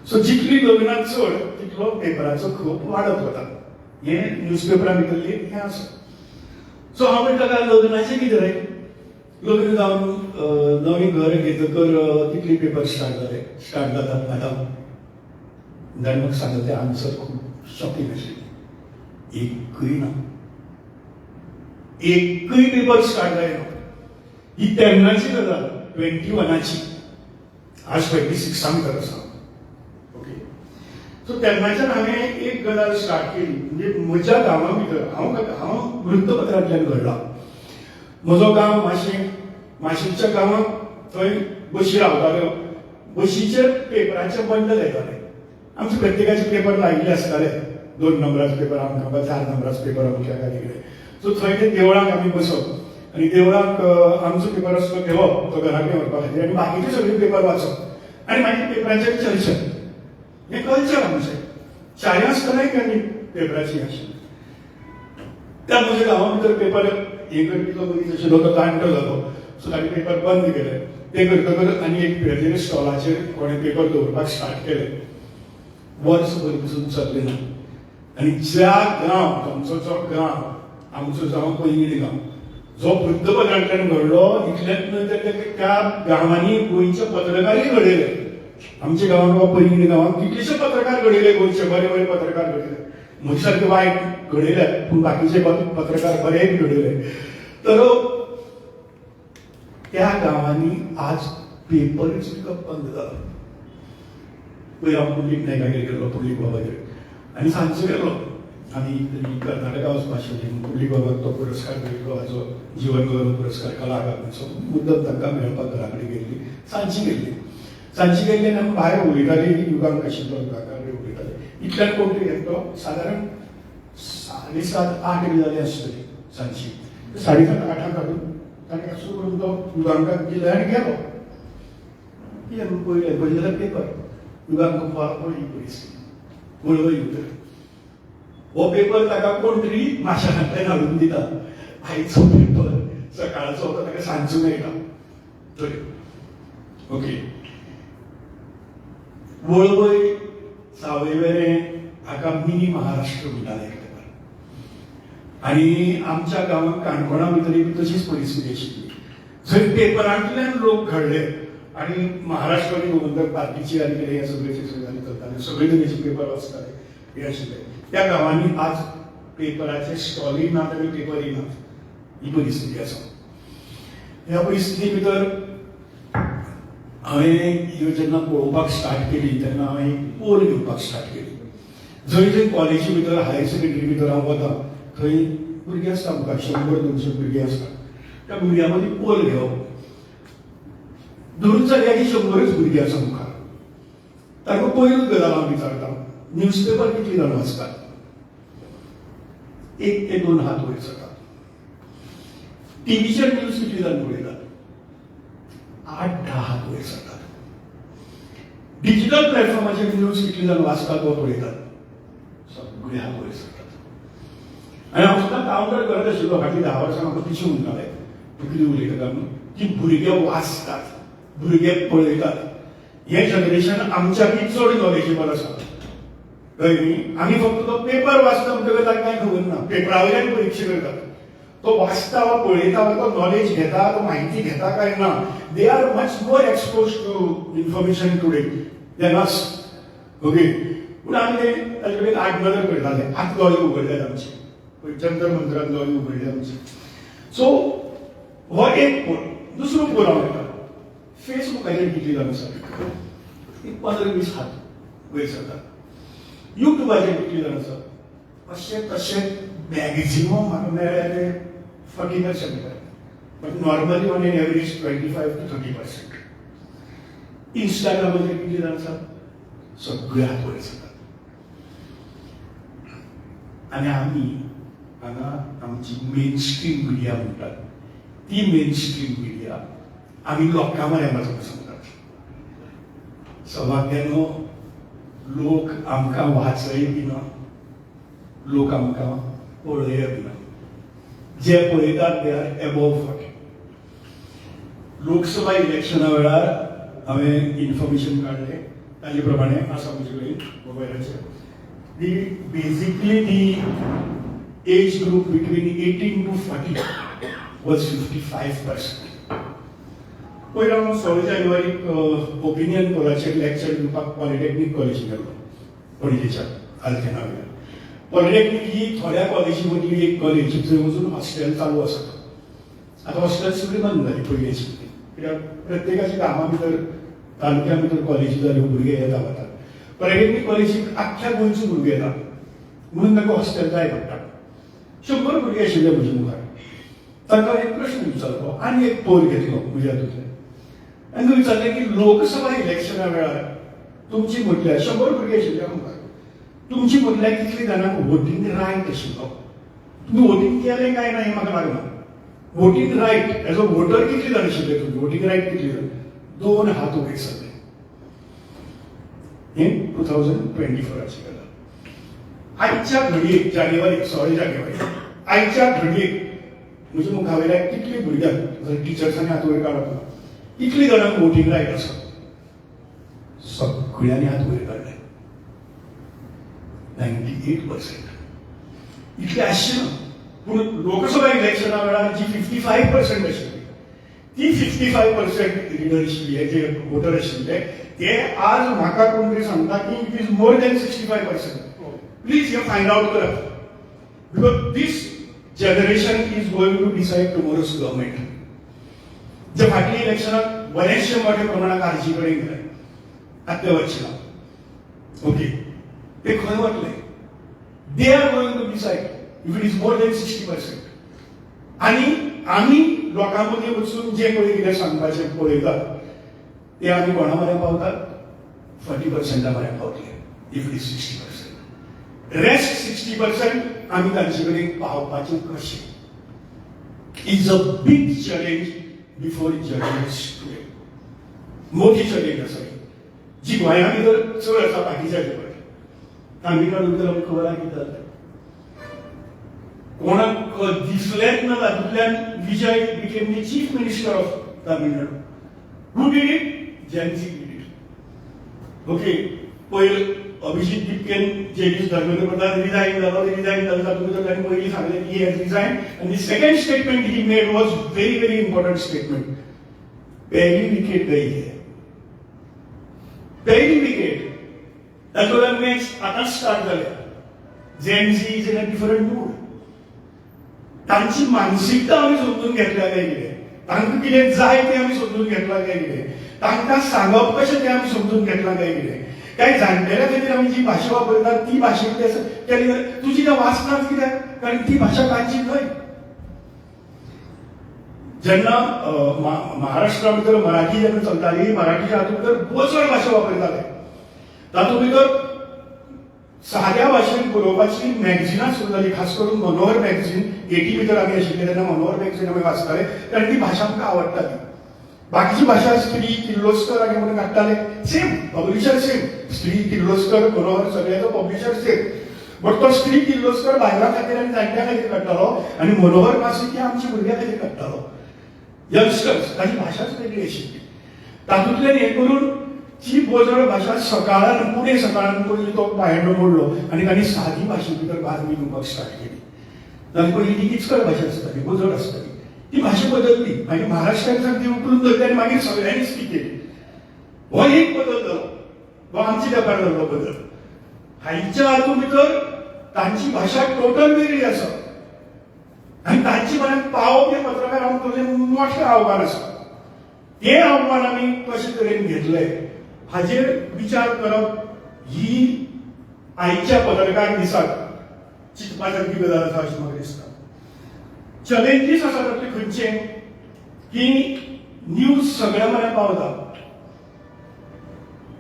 सो जितली लग्नां चड तितलो पेपराचो खप वाडत वता. हें न्यूजपेपरा भितरली हें आसा. सो हांव म्हणटा काय लग्नाचें कितें रे लग्न जावन नवीन घर घेतकर तितले पेपर स्टार्ट जातात आतां जाणी म्हाका सांगता ते आन्सर खूब शॉकिंग आशिल्ली. एकूय पेपर स्टार्ट जायना. ही तेन्नाची गजाल 21ची. आज 26 तर आसा. ओके. सो तेन्नाच्यान हांवें एक गजाल स्टार्ट केली. म्हणजे म्हज्या गांवा भितर हांव वृत्तपत्रांतल्यान घडला. म्हजो गांव माशेंच्या गांवांत थंय बशी रावताल्यो. बशीचेर पेपराचे बंडल येताले. आमचे प्रत्येकाचे पेपर लायिल्ले आसताले. 2 नंबराचो पेपर आमकां 4 नंबराचो पेपर अमक्या कितें. सो थंय ते देवळाक आमी बसप आनी देवळाक आमचो पेपर आसलो तो घेवप तो घरा कडेन व्हरपा खातीर आनी बाकीचे सगळे पेपर वाचप आनी मागीर पेपराचेर चर्चा. हें कल्चर आमचें. शाळें आसतनाय आमी पेपराची आशिल्ली. त्या म्हज्या गांवा भितर पेपर हे करपी तो मनीस आशिल्लो तो जाणटो जालो. सो ताणें पेपर बंद केले. ते करतकर आनी एक पेजेर स्टॉलाचेर कोणें पेपर दवरपाक स्टार्ट केलें. वर्सभर पसून चल्लें ना. आनी ज्या गांव आमचो जावं पैंगीण गांव जो वृत्तपत्रांतल्यान घडलो इतल्याच नंतर त्या गांवांनी गोंयचे पत्रकारूय घडयले. आमच्या गांवांत वा पैंगीण गांवांत कितलेशे पत्रकार घडयले. गोंयचे बरे बरे पत्रकार घडयले. म्हजे सारके वायट घडयले पूण बाकीचे पत्रकार बरे घडयले. तर त्या गांवांनी आज पेपरच विकप बंद जालो. पयर हांव पुंडलीक नायकागेर गेल्लो पुंडलीक बाबागेर आनी सांजचो गेल्लो. आमी कर्नाटका वचपा आशिल्लीं. पुंडलीक बाबाक तो पुरस्कार मेळिल्लो हाजो जीवन गौरव पुरस्कार कला अकादमीचो. मुद्दम तांकां मेळपाक घरा कडेन गेल्ली. सांजची गेल्ली आनी आमी भायर उलयताली. युगांक आशिल्लो युगाकार उलयताले. इतल्यान कोण तरी एकटो सादारण 7:30-8 बी जाली आसतली सांजची. 7:30-8 काडून ताणें असो करून तो युगांकाक दिलो आनी गेलो. कितें पळयलें जाल्यार पेपर. युगांक पळय परिस्थिती वळवय उतर. हो पेपर ताका कोण तरी माशेंतल्यान हाडून दिता. आयचो पेपर सकाळचो तो ताका सांजचो मेळटा. ओके. वळवय सावयवेरें हाका मिनी महाराष्ट्र म्हणटाले एक पेपर. आनी आमच्या गांवांत काणकोणा भितरय तशीच परिस्थिती आशिल्ली. जंय पेपरांतल्यान लोक घडले आनी महाराष्ट्र आनी गोमंतक पार्टीची आनी कितें हे सगळे गजाली चलताले. सगळे तरेचे पेपर वाचताले हे आशिल्ले. त्या गांवांनी आज पेपराचे स्टॉलय नात आनी पेपरय नात. ही परिस्थिती आसा. ह्या परिस्थिती भितर हांवें ह्यो जेन्ना पळोवपाक स्टार्ट केली तेन्ना हांवें पोल घेवपाक स्टार्ट केली. जंय जंय कॉलेजी भितर हायर सेकंडरी भितर हांव वता थंय भुरगे आसता आमकां 100-200 भुरगे आसता. त्या भुरग्यां मदीं पोल घेवप. धरून चलया की 100च भुरगीं आसा मुखार. तांकां पयलूच गजाल हांव विचारता न्यूजपेपर कितली जाण वाचतात. 1 ते 2 हात वयर जातात. टीव्हीचेर न्यूज कितली जाण पळयतात. 8-10 हात वयर जातात. डिजिटल प्लॅटफॉर्माचेर न्यूज कितली जाण वाचतात वा पळयतात. सगळे हात वयर जातात. आनी हांव सुद्दां कावंटर करत आशिल्लो. फाटलीं 10 वर्सां म्हाका टिचू म्हणटाले तूं कितें उलयता काय म्हणून की भुरगे वाचतात भुरगे पळयतात. हें जनरेशन आमच्याकय चड नॉलेजेबल आसा. कळ्ळें न्ही. आमी फक्त तो पेपर वाचता म्हणटकच ताका कांय खबर ना. पेपरा वयल्यान परिक्षा करतात. तो वाचता वा पळयता वा तो नॉलेज घेता तो म्हायती घेता काय ना. They are much more expose to information today than us. Okay. पूण आमी ताचे कडेन आडनदर करताले. आतां दोळे उगडल्यात आमचे. जंतर मंतरान दोळे उगडले आमचे. सो हो एक पोल. दुसरो पोल हांव घेता. फेसबुकाचेर कितली जाण आसा. 15-20 हात वयर जातात. युट्यूबाचेर कितली जाण आसा. अशें तशें मॅगझिमम म्हाका मेळ्ळे ते 40%. But normally on an average 25 to 30%. इंस्टाग्रामाचेर कितली जाण आसा. सगळे हात वयर जातात. आनी आमी हांगा आमची मेन स्ट्रीम मिडिया म्हणटात ती मेन स्ट्रीम मिडिया आमी लोकां म्हऱ्या वचून सांगतात. सवाक्यानो लोक आमकां वाचय बिना. लोक आमकां पळय बिना. जे पळयतात ते आर एबोव 40. लोकसभा इलेक्शना वेळार हांवें इन्फॉर्मेशन काडलें ताजे प्रमाणे आसा म्हजे कडेन मोबायलाचेर. Basically the age group between 18 to 40 was 55%. पयलीं हांव 16 जानेवारीक ओपिनियन पोलाचेर लेक्चर दिवपाक पॉलिटेक्नीक कॉलेजीक गेलो पणजेच्या आल्तेना वयल्यान. पॉलिटेक्नीक ही थोड्या कॉलेजी मदली एक कॉलेज जंय अजून हॉस्टेल चालू आसा. आतां हॉस्टेल सगळीं बंद जाली पयलींची, कित्याक प्रत्येकाच्या गांवा भितर तालुक्या भितर कॉलेजी जाल्यो भुरगे येता वतात. पॉलिटेक्नीक कॉलेजीक आख्ख्या गोंयचे भुरगे येतात म्हणून ताका हॉस्टेल जाय पडटा. 100 भुरगे आशिल्ले म्हजे मुखार. ताका एक प्रश्न विचारलो आनी एक पोल घेतलो म्हज्या हातूंतल्यान आनी तो विचारलें की लोकसभा इलेक्शना वेळार तुमची म्हटल्यार 100 भुरगे आशिल्ले मुखार, तुमची म्हटल्यार कितली जाणांक वोटींग रायट आशिल्लो? तुम्ही वोटींग केलें काय ना हें म्हाका लागना. Voting right as a voter कितली जाण आशिल्ले तुमी? वोटींग रायट कितली जाण? 2 हात उबे सगळे. हें 2024 गजाल. आयच्या घडयेक जानेवारी 16 जानेवारी आयच्या घडयेक म्हज्या मुखा वयल्यान कितली भुरग्यांक जर टिचर्सांनी हात वयर काडप ना कितली जाणांक वोटींग रायट आसा? सगळ्यांनी हात वयर काडले. 98%. इतले आसचे ना. पूण लोकसभा इलेक्शना वेळार जी 55% आशिल्ली ती 55% रिडर आशिल्ली जे वोटर आशिल्ले ते आज म्हाका कोण तरी सांगता की it is more than 65%. Please you find out करा because this generation is going to decide tomorrow's government. जे फाटली इलेक्शनात बरेचशे मोठ्या प्रमाणात आरजी कडेन गेले आत्ते वचना. ओके ते खंय वतले? They are going to decide if it is more than 60%. आनी आमी लोकां मदीं वचून जे पळय कितें सांगपाचें पळयतात ते आमी कोणा म्हऱ्यान पावतात? 40% म्हऱ्यान पावतले इफ इट इज 60%. रेस्ट 60% आम्ही तांचे कडेन पावपाचें कशें? Is a big challenge before journalist today. मोठी चॅलेंज आसा जी गोंया भितर चड आसा बाकीच्या भितर. तामिळनाडू भितर आमकां खबर आहा कितें जाता. कोणाक दिसलेंच ना तातूंतल्यान Vijay became the chief minister of Tamil Nadu. Who did it? Gen Z did it. Okay पयलीं अभिजित दिपकेन जेडीएस धर्मेंद्र प्रधान रिजाइन जालो तातूंत ताणें पयलीं सांगलें की ही हॅज रिजाइन आनी the second statement he made was very very important statement. पहली विकेट गई है. पहली विकेट. तातूंतल्यान मॅच आतां स्टार्ट जाल्या. Gen Z is in a different mood. तांची मानसिकता आमी समजून घेतल्या काय कितें? तांकां कितें जाय तें आमी समजून घेतलां काय कितें? तांकां सांगप कशें तें आमी समजून घेतलां काय कितें? काही जाणटेल्या खातीर आमी जी भाशा वापरतात ती भाशेक केली तुजी त्या वाचनाच कित्याक? कारण ती भाशा तांची न्हय. जेन्ना महाराष्ट्रा भितर मराठी जेन्ना चलताली मराठीच्या हातूंत भितर बोचड भाशा वापरताले. तातूंत भितर साद्या भाशेन बरोवपाची मॅगझिनां सुरू जाली. खास करून मनोहर मॅगझीन 80 भितर आमी आशिल्ले तेन्ना मनोहर मॅगझीन आमी वाचताले कारण ती भाशा आमकां आवडटाली. बाकीची भाषा स्त्री किर्लोस्कर आणि म्हणून काढताले सेम पब्लिशर सेम. स्त्री किर्लोस्कर मनोहर सगळ्याचो पब्लिशर सेम. बट तो स्त्री किर्लोस्कर बायलां खातीर आनी जाणट्यां खातीर काडटालो आनी मनोहर मासिक हे आमच्या भुरग्यां खातीर काडटालो. यंगस्टर्स ताची भाशाच वेगळी आशिल्ली. तातूंतल्यान हें करून ती बोजड भाशा सकाळान पुणे सकाळान पयलीं तो पायंडो मोडलो आनी तांणी सादी भाशे भितर बातमी दिवपाक स्टार्ट केली. तांणी पयलीं ती किचकट भाशा आसताली बोजड आसताली. ती भाषा बदलली मागीर महाराष्ट्रांतल्यान ती उखलून धरली आनी मागीर सगळ्यांनी स्पीक केली. हो एक बदल जालो. हो आमच्या तेंपार जाल्लो बदल. हांच्या हातूंत भितर तांची भाशा टोटल वेगळी आसा आनी तांची म्हळ्यार पावोवप हें पत्रकारांक तुजें मोठें आव्हान आसा. तें आव्हान आमी कशे तरेन घेतलें हाजेर विचार करप ही आयच्या पत्रकार दिसाक चिंतपासारकी गजाल आसा अशें म्हाका दिसता. चॅलेंजीस आसा तातूंत खंयचे की न्यूज सगळ्या म्हऱ्यान पावता.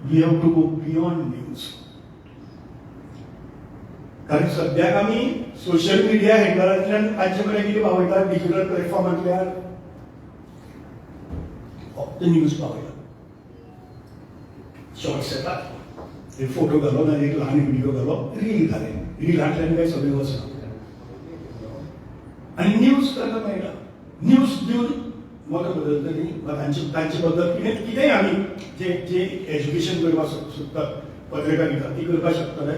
We have to go beyond news. कारण सद्याक आमी सोशल मिडिया हँडलांतल्यान तांचे कडेन कितें पावयतात डिजिटल प्लॅटफॉर्मांतल्यान फक्त न्यूज पावयतात. शॉर्ट्स येतात एक फोटो घालो ना एक ल्हान व्हिडिओ घालो रील घाले. रीलांतल्यान काय सगळें वचना आनी न्यूज तांकां मेळटा. न्यूज दिवन म्हाका बदलतली तांचे बद्दल कितेंय आमी जे एज्युकेशन करपाक सोदतात पत्रकारिता ती करपाक शकतले.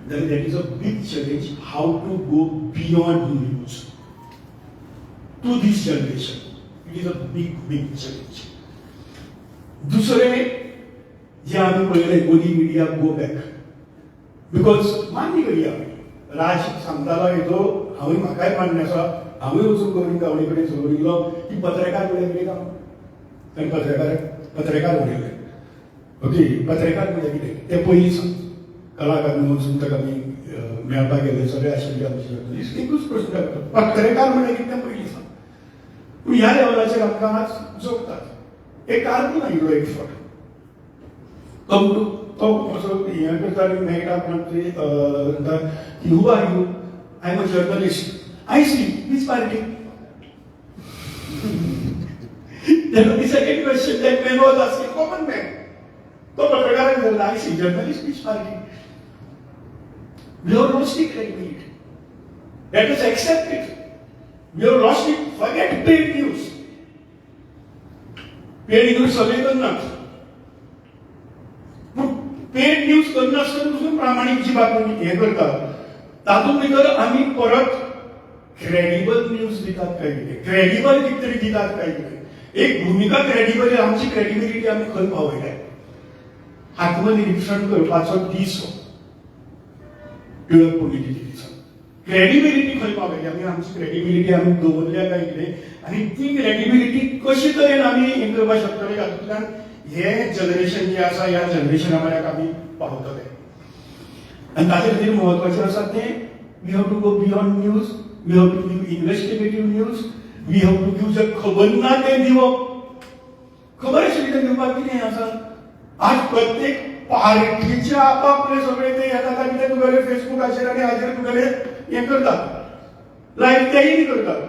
then that is a big challenge how to go beyond news to this generation. It is a big big challenge. दुसरे जे आम्ही पळयलें Modi media go back, because मान्य करूया आमी राज सांगतालो हेजो हांवूय म्हाकाय मान्य आसा, हांवूय वचून गोविंद गावडे कडेन सोडिल्लो की पत्रकार म्हणजे काम आनी पत्रकार उडयले. ओके, पत्रकार म्हणजे कितें तें पयलीं सांग. कलाकार वचून ताका आमी मेळपाक गेले सगळे आशिल्ले आमचे जर्नलिस्ट, एकूच प्रश्न पत्रकार म्हणजे कितें तें पयलीं सांग. पूण ह्या लेवलाचेर आमकां आज जोडटात. एक कारकून आयिल्लो एक फावट कम टू तो असो हें करता आनी मेळटा म्हणटा की who are you? I am a journalist. I see, which party? The second question that man was asking, common man. तो पत्रकारान विचारला, I see, journalist, which party? We have lost the credibility. Let us accept it. We have lost it. Forget paid news. Paid news सगळे करनात. पेड न्यूज करनासतना प्रामाणीक जी बातमी हे करतात तातूंत भितर आमी परत क्रेडिबल न्यूज दितात काय कितें, क्रेडिबल कितें तरी दितात काय कितें. एक भूमिका क्रेडिबल, आमची क्रेडिबिलिटी आमी खंय पावयल्या. आत्मनिरीक्षण करपाचो दीस टिळक पुण्यतिथी दिसा क्रेडिबिलिटी खंय पावयली आमी, आमची क्रेडिबिलिटी आमी दवरल्या काय कितें, आनी ती क्रेडिबिलिटी कशी तरेन आमी हें करपाक शकतले हातूंतल्यान हे जनरेशन जे आसा ह्या जनरेशना म्हळ्यार आमी पावतले. आनी ताचे खातीर म्हत्वाचें आसा तें we have to go beyond news, we have to give investigative news, we have to give जे खबर ना तें दिवप. खबर आशिल्ली तें दिवपाक कितें आसा. आज प्रत्येक पार्टीचे आपापले सगळे ते येता कितें तुगेले फेसबुकाचेर आनी हाचेर तुगेले हें करतात, लायक तेय बी करतात.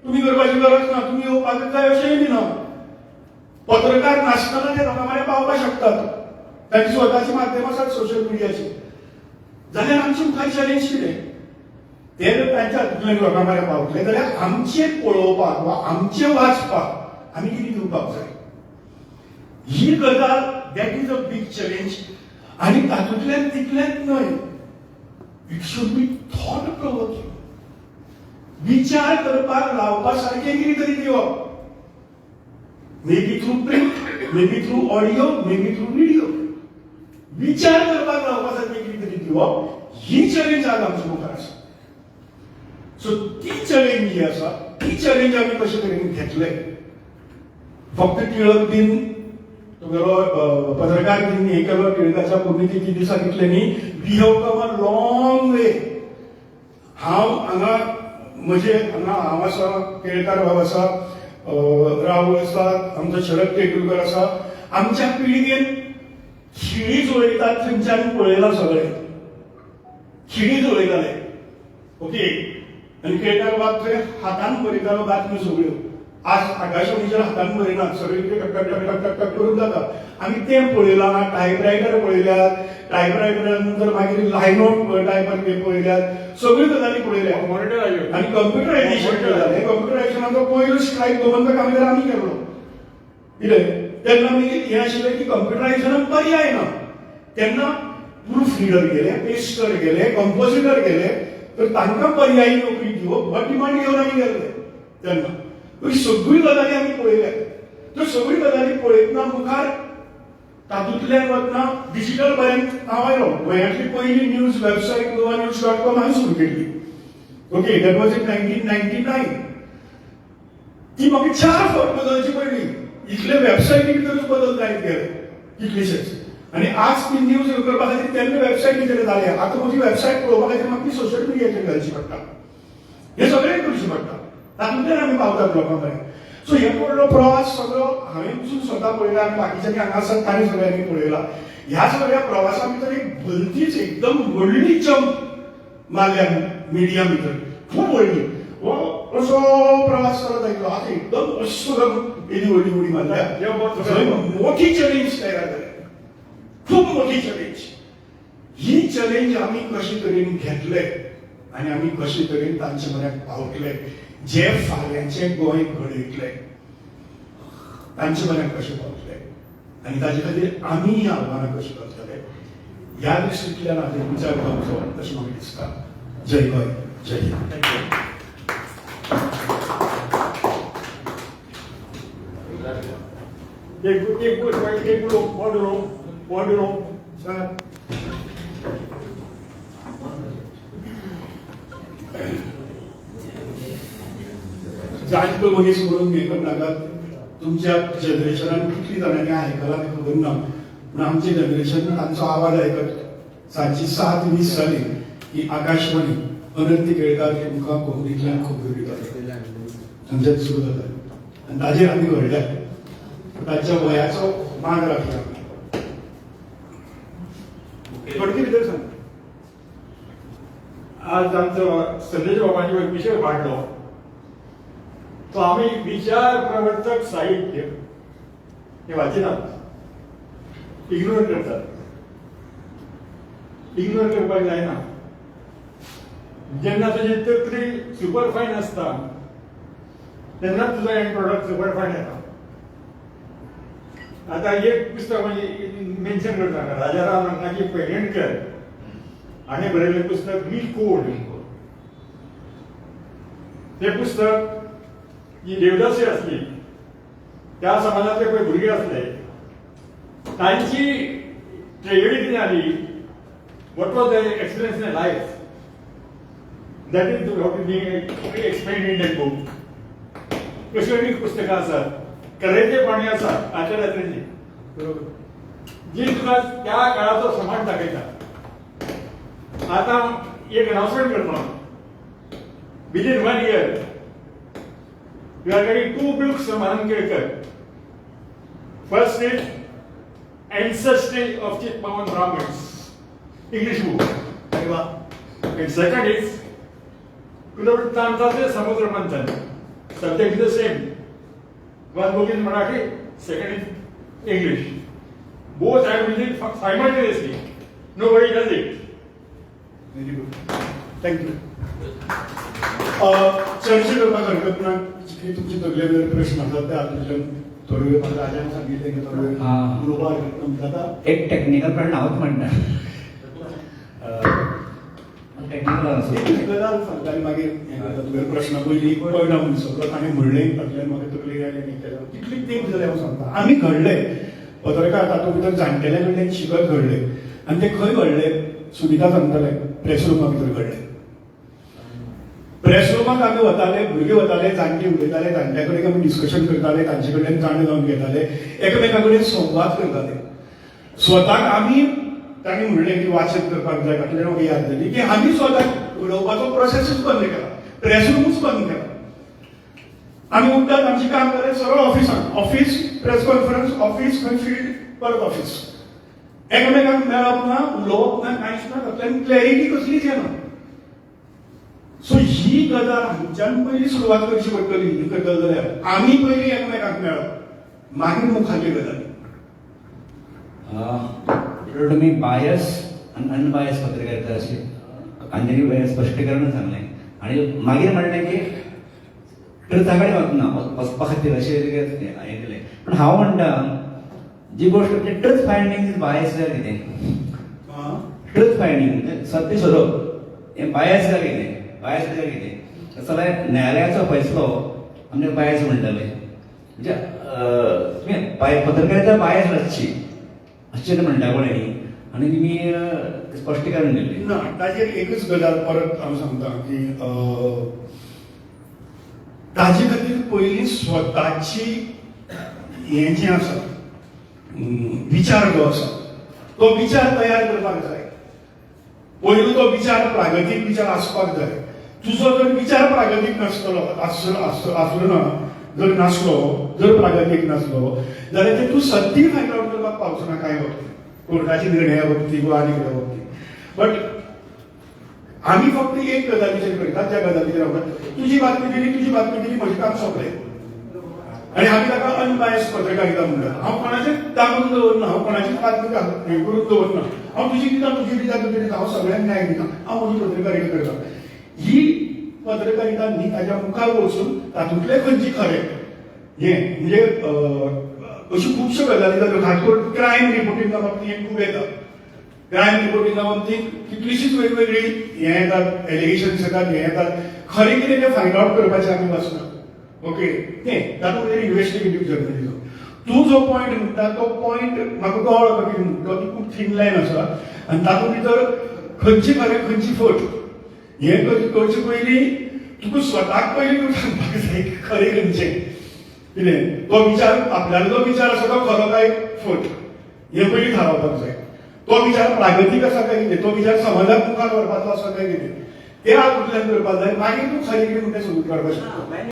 तुमी करपाची गरज ना, तुमी येवपाक जाय अशेंय बी ना. पत्रकार नासतना ते लोकां म्हळ्यार पावपाक शकतात, तांची स्वताची माध्यम आसात सोशल मिडियाची. जाल्यार आमचे मुखार चॅलेंज कितें, ते जर तांच्या हातूंतल्यान लोकां म्हळ्यार पावतले जाल्यार आमचे पळोवपाक वा आमचे वाचपाक आमी कितें दिवपाक जाय. ही गजाल that is a big challenge. आनी तातूंतल्यान तितलेंच न्हय, it should be thought provoking. विचार करपाक लावपा सारकें कितें तरी दिवप. May be through print, may be through audio, may be through video. विचार करपाक लावपा सारकें कितें तरी दिवप, ही चॅलेंज आज आमच्या मुखार आसा. सो ती चॅलेंज जी आसा ती चॅलेंज आमी कशे तरेन घेतले. फक्त टिळक दिन तुगेलो पत्रकार दिन हे केलो, टिळकाच्या पुण्यतिथी दिसा कितले न्ही, we have come a long way. हांव हांगा म्हजे हांगा हांव आसा, केळकार भाव आसा, राहुल आसा, आमचो शरद तेंडुलकर आसा. आमच्या पिळगेन खिळी जुळयतात थंयच्यान पळयलां सगळें, खिळी जुळयताले. ओके, आनी केळकार बाब थंय हातान बरयतालो बातम्यो सगळ्यो. आज आकाशवाणीचेर हातान बरयनात, सगळे टक टक टक टक टक करून जाता. आमी तें पळयलां, टायपरायटर पळयल्यात, टायपरायटरा नंतर मागीर लायनोट टायपार पळयल्यात, सगळ्यो गजाली पळयल्या. आनी कम्प्युटरायझेशन जालें. कम्प्युटरायझेशनाचो पयलो स्ट्रायक गोमंतक कामगार आमी केलो. कितें तेन्ना मागीर हें आशिल्लें की कम्प्युटरायझेशनाक पर्याय ना. तेन्ना प्रूफ रिडर गेले, पेस्टर गेले, कंपोजिटर गेले, तर तांकां पर्यायी नोकरी दिवप हो डिमांड घेवन आमी गेल्ले. तेन्ना सगळी गजाली आमी पळयल्या. त्यो सगळी गजाली पळयतना मुखार तातूंतल्यान वतना डिजिटल बँक हांव आयलो. गोंयांतली पयली न्यूज वेबसायट goanews.com हांवें सुरू केल्ली. Okay, that was in 1999. ती म्हाका 4 फावट बदलची पडली. इतले वेबसायटी भितरूच बदल जायत गेले कितलेशेच. आनी आज ती न्यूज करपा खातीर तेन्ना वेबसायटीचेर जाले. आतां म्हजी वेबसायट पळोवपा खातीर म्हाका ती सोशल मिडियाचेर घालची पडटा. हें सगळें करचें पडटा. तातूंतल्यान आमी पावतात लोकां कडेन. सो हे पडलो प्रवास सगळो हांवें पसून स्वता पळयला आनी बाकीच्यांनी हांगा आसात तांणी सगळ्यांनी पळयला. ह्या सगळ्या प्रवासा भितर एक भलतीच एकदम व्हडली जंप मारल्या मिडिया भितर, खूब व्हडली. हो असो प्रवास करत आयिल्लो आतां एकदम असो येदी व्हडली उडी मारल्या. मोठी चॅलेंज तयार जाली, खूब मोठी चॅलेंज. ही चॅलेंज आमी कशे तरेन घेतले आनी आमी कशे तरेन तांचे म्हऱ्याक पावतले. जे फाल्यांचे गोंय घडयतले तांचे म्हऱ्याक कशे पावतले आनी ताचे खातीर आमी ही आव्हानां कशी करतले ह्या दृश्टींतल्यान हाचेर विचार करचो अशें म्हाका दिसता. जय गोंय, जय हिंद. एक पॉड सर जाणटो मनीस म्हणून हे करनाका तुमच्या जनरेशनान कितली जाणांनी आयकलां तें खबर ना पूण आमचें जनरेशन तांचो आवाज आयकत सांजची 7:20 जाली की आकाशवाणी अनंत केळकार तुमकां कोंकणींतल्यान खबर दिता थंयच्यान सुरू जाता आनी ताजेर आमी घडल्यात ताच्या वयाचो मान राखला थोडक्यात भितर सांग आज आमचो संदेश बाबांचो एक विशय वाढलो तो आम्ही विचार प्रवर्तक साहित्य हे वाचिनात इग्नोर करतात इग्नोर करपाक जायना जेन्ना तुजी तकली सुपर फायन आसता तेन्ना तुजो एंड प्रोडक्ट सुपर फायन येता आता एक पुस्तक म्हणजे मेन्शन करता राजाराम रंगाची पेडणकर आणि बरयलें पुस्तक मी कोड ते पुस्तक जी देवदासी असली त्या समाजातले पळय भुरगे असले तांची ट्रेजेडी कितें जाली what was the experience in life that is what is being explained in that book कशी अनेक पुस्तकां आसात कलेचेपणी आसा आचार्याची बरोबर जी तुका त्या काळाचो समाज दाखयता आता एक अनाउन्समेंट करता within 1 year you are getting 2 books from Anand Kelkar. First is Ancestry of Chitpavan Brahmins, English book. And second is Kulavrittantache Samudra Manthan. Subject is the same. One book is Marathi, second is English. Both I am reading simultaneously. Nobody does it. Very good thank you चर्चा करपाक हरकत ना की तुमचे तगले वेगळे प्रश्न आसात ते हातूंतल्यान थोडे वेळ म्हाका राजान सांगितले की थोडे वेळ उलोवपाक जाता एक टेक्निकल प्रश्न हांवच म्हणटा टेक्निकल गजाल सांगता आनी मागीर हें करता तुगे प्रश्न पयलीं कळना म्हणून सगळो ताणें म्हणलें तातूंतल्यान म्हाका तकली गेलें आनी केलें कितली तेंप जालें हांव सांगता आमी घडले पत्रकार तातूंत भितर जाणटेल्या कडल्यान शिकत घडले आनी ते खंय घडले सुनिता सांगताले प्रेस रुमा भितर घडले प्रेस रुमाक आमी वताले भुरगे वताले जाणटे उलयताले जाणट्या कडेन आमी डिस्कशन करताले तांचे कडल्यान जाण जावन घेताले एकामेका कडेन संवाद करताले स्वताक आमी तांणी म्हणलें की वाचन करपाक जाय फाटल्यान म्हाका याद जाली की आमी स्वताक उलोवपाचो प्रोसेसूच बंद केला प्रेस रूमूच बंद केला आमी उठतात आमचें काम जालें सरळ ऑफिसांत ऑफिस प्रेस कॉन्फरन्स ऑफिस मागीर फील्ड परत ऑफिस एकामेकांक मेळप ना उलोवप ना कांयच ना तातूंतल्यान क्लॅरिटी कसलीच येना सो ही गजाल हांच्यान पयलीं सुरवात करची पडटली ही करतले जाल्यार आमी पयलीं एकामेकांक मेळप मागीर मुखाल्ली गजाली तुम्ही बायस आणि अनबायस पत्रकारिता अशी अंजनी स्पष्टीकरण सांगलें आणि मागीर म्हणलें की ट्रुथा कडेन वचना वचपा खातीर अशें हें केलें पण हांव म्हणटा जी गोष्ट ट्रुथ फायंडींग इज बायस काय कितें ट्रुथ फायंडींग म्हणजे सत्य सोदप हें बायस काय कितें बायस काय कितें तसो जाल्यार न्यायालयाचो फैसलो आमचे बायस म्हणटाले म्हणजे पत्रकारिता बायस आसची अशें म्हणटा कोणी आनी तुमी स्पश्टीकरण दिल्लें ना ताजेर एकच गजाल परत हांव सांगता की ताजे खातीर पयलीं स्वताची हें जें आसा विचार जो आसा तो विचार तयार करपाक जाय पयलो तो विचार प्रागतीक विचार आसपाक जाय तुजो जर विचार प्रागतीक नासतलो आसलो ना जर नासलो जर प्रागतीक नासलो जाल्यार ते तूं सत्य फायंड आउट करपाक पावचो ना कांय बाबतींत कोर्टाच्या निर्णया बाबतींत वा आनी कित्या बाबतींत बट आमी फक्त एक गजाल विचार करतात ज्या गजालीचेर तुजी बातमी दिली म्हजें काम सोंपलें आनी आमी ताका अनबायस पत्रकारिता म्हणटात हांव कोणाचें दाबून दवरना हांव कोणाचीच बातमी हें करून दवरना हांव तुजी दिता हांव सगळ्यांक न्याय दिता हांव म्हजी पत्रकारिता करता ही पत्रकारिता न्ही ताच्या मुखार वचून तातूंतले खंयची खरें हें म्हणजे अश्यो खुबश्यो गजाली जाल्यो खास करून क्रायम रिपोर्टिंगा बाबतींत खूब येता क्रायम रिपोर्टिंगा बाबतींत कितलीशींच वेगवेगळी हें येतात एलिगेशन्स येतात हें येतात खरें कितें तें फायंड आउट करपाचें आमी वचना ओके तें तातूंत भितर इन्वेस्टिगेटीव जर्नलिझम तूं जो पॉयंट म्हणटा तो पॉयंट म्हाका कळ्ळो तो कितें म्हणटा ती खूब थीन लायन आसा आनी तातूंत भितर खंयची खरें खंयची फट हें करचे पयलीं तुका स्वताक पयलीं तूं सांगपाक जाय खरें खंयचें कितें तो विचार आपल्यालो जो विचार आसा तो खरो काय फट हें पयलीं थारावपाक जाय तो विचार प्रागतीक आसा काय कितें तो विचार समाजाक मुखार व्हरपाचो आसा काय कितें तें हातूंतल्यान करपाक जाय मागीर तूं खरें कितें म्हणटा सुरू करपाक शकता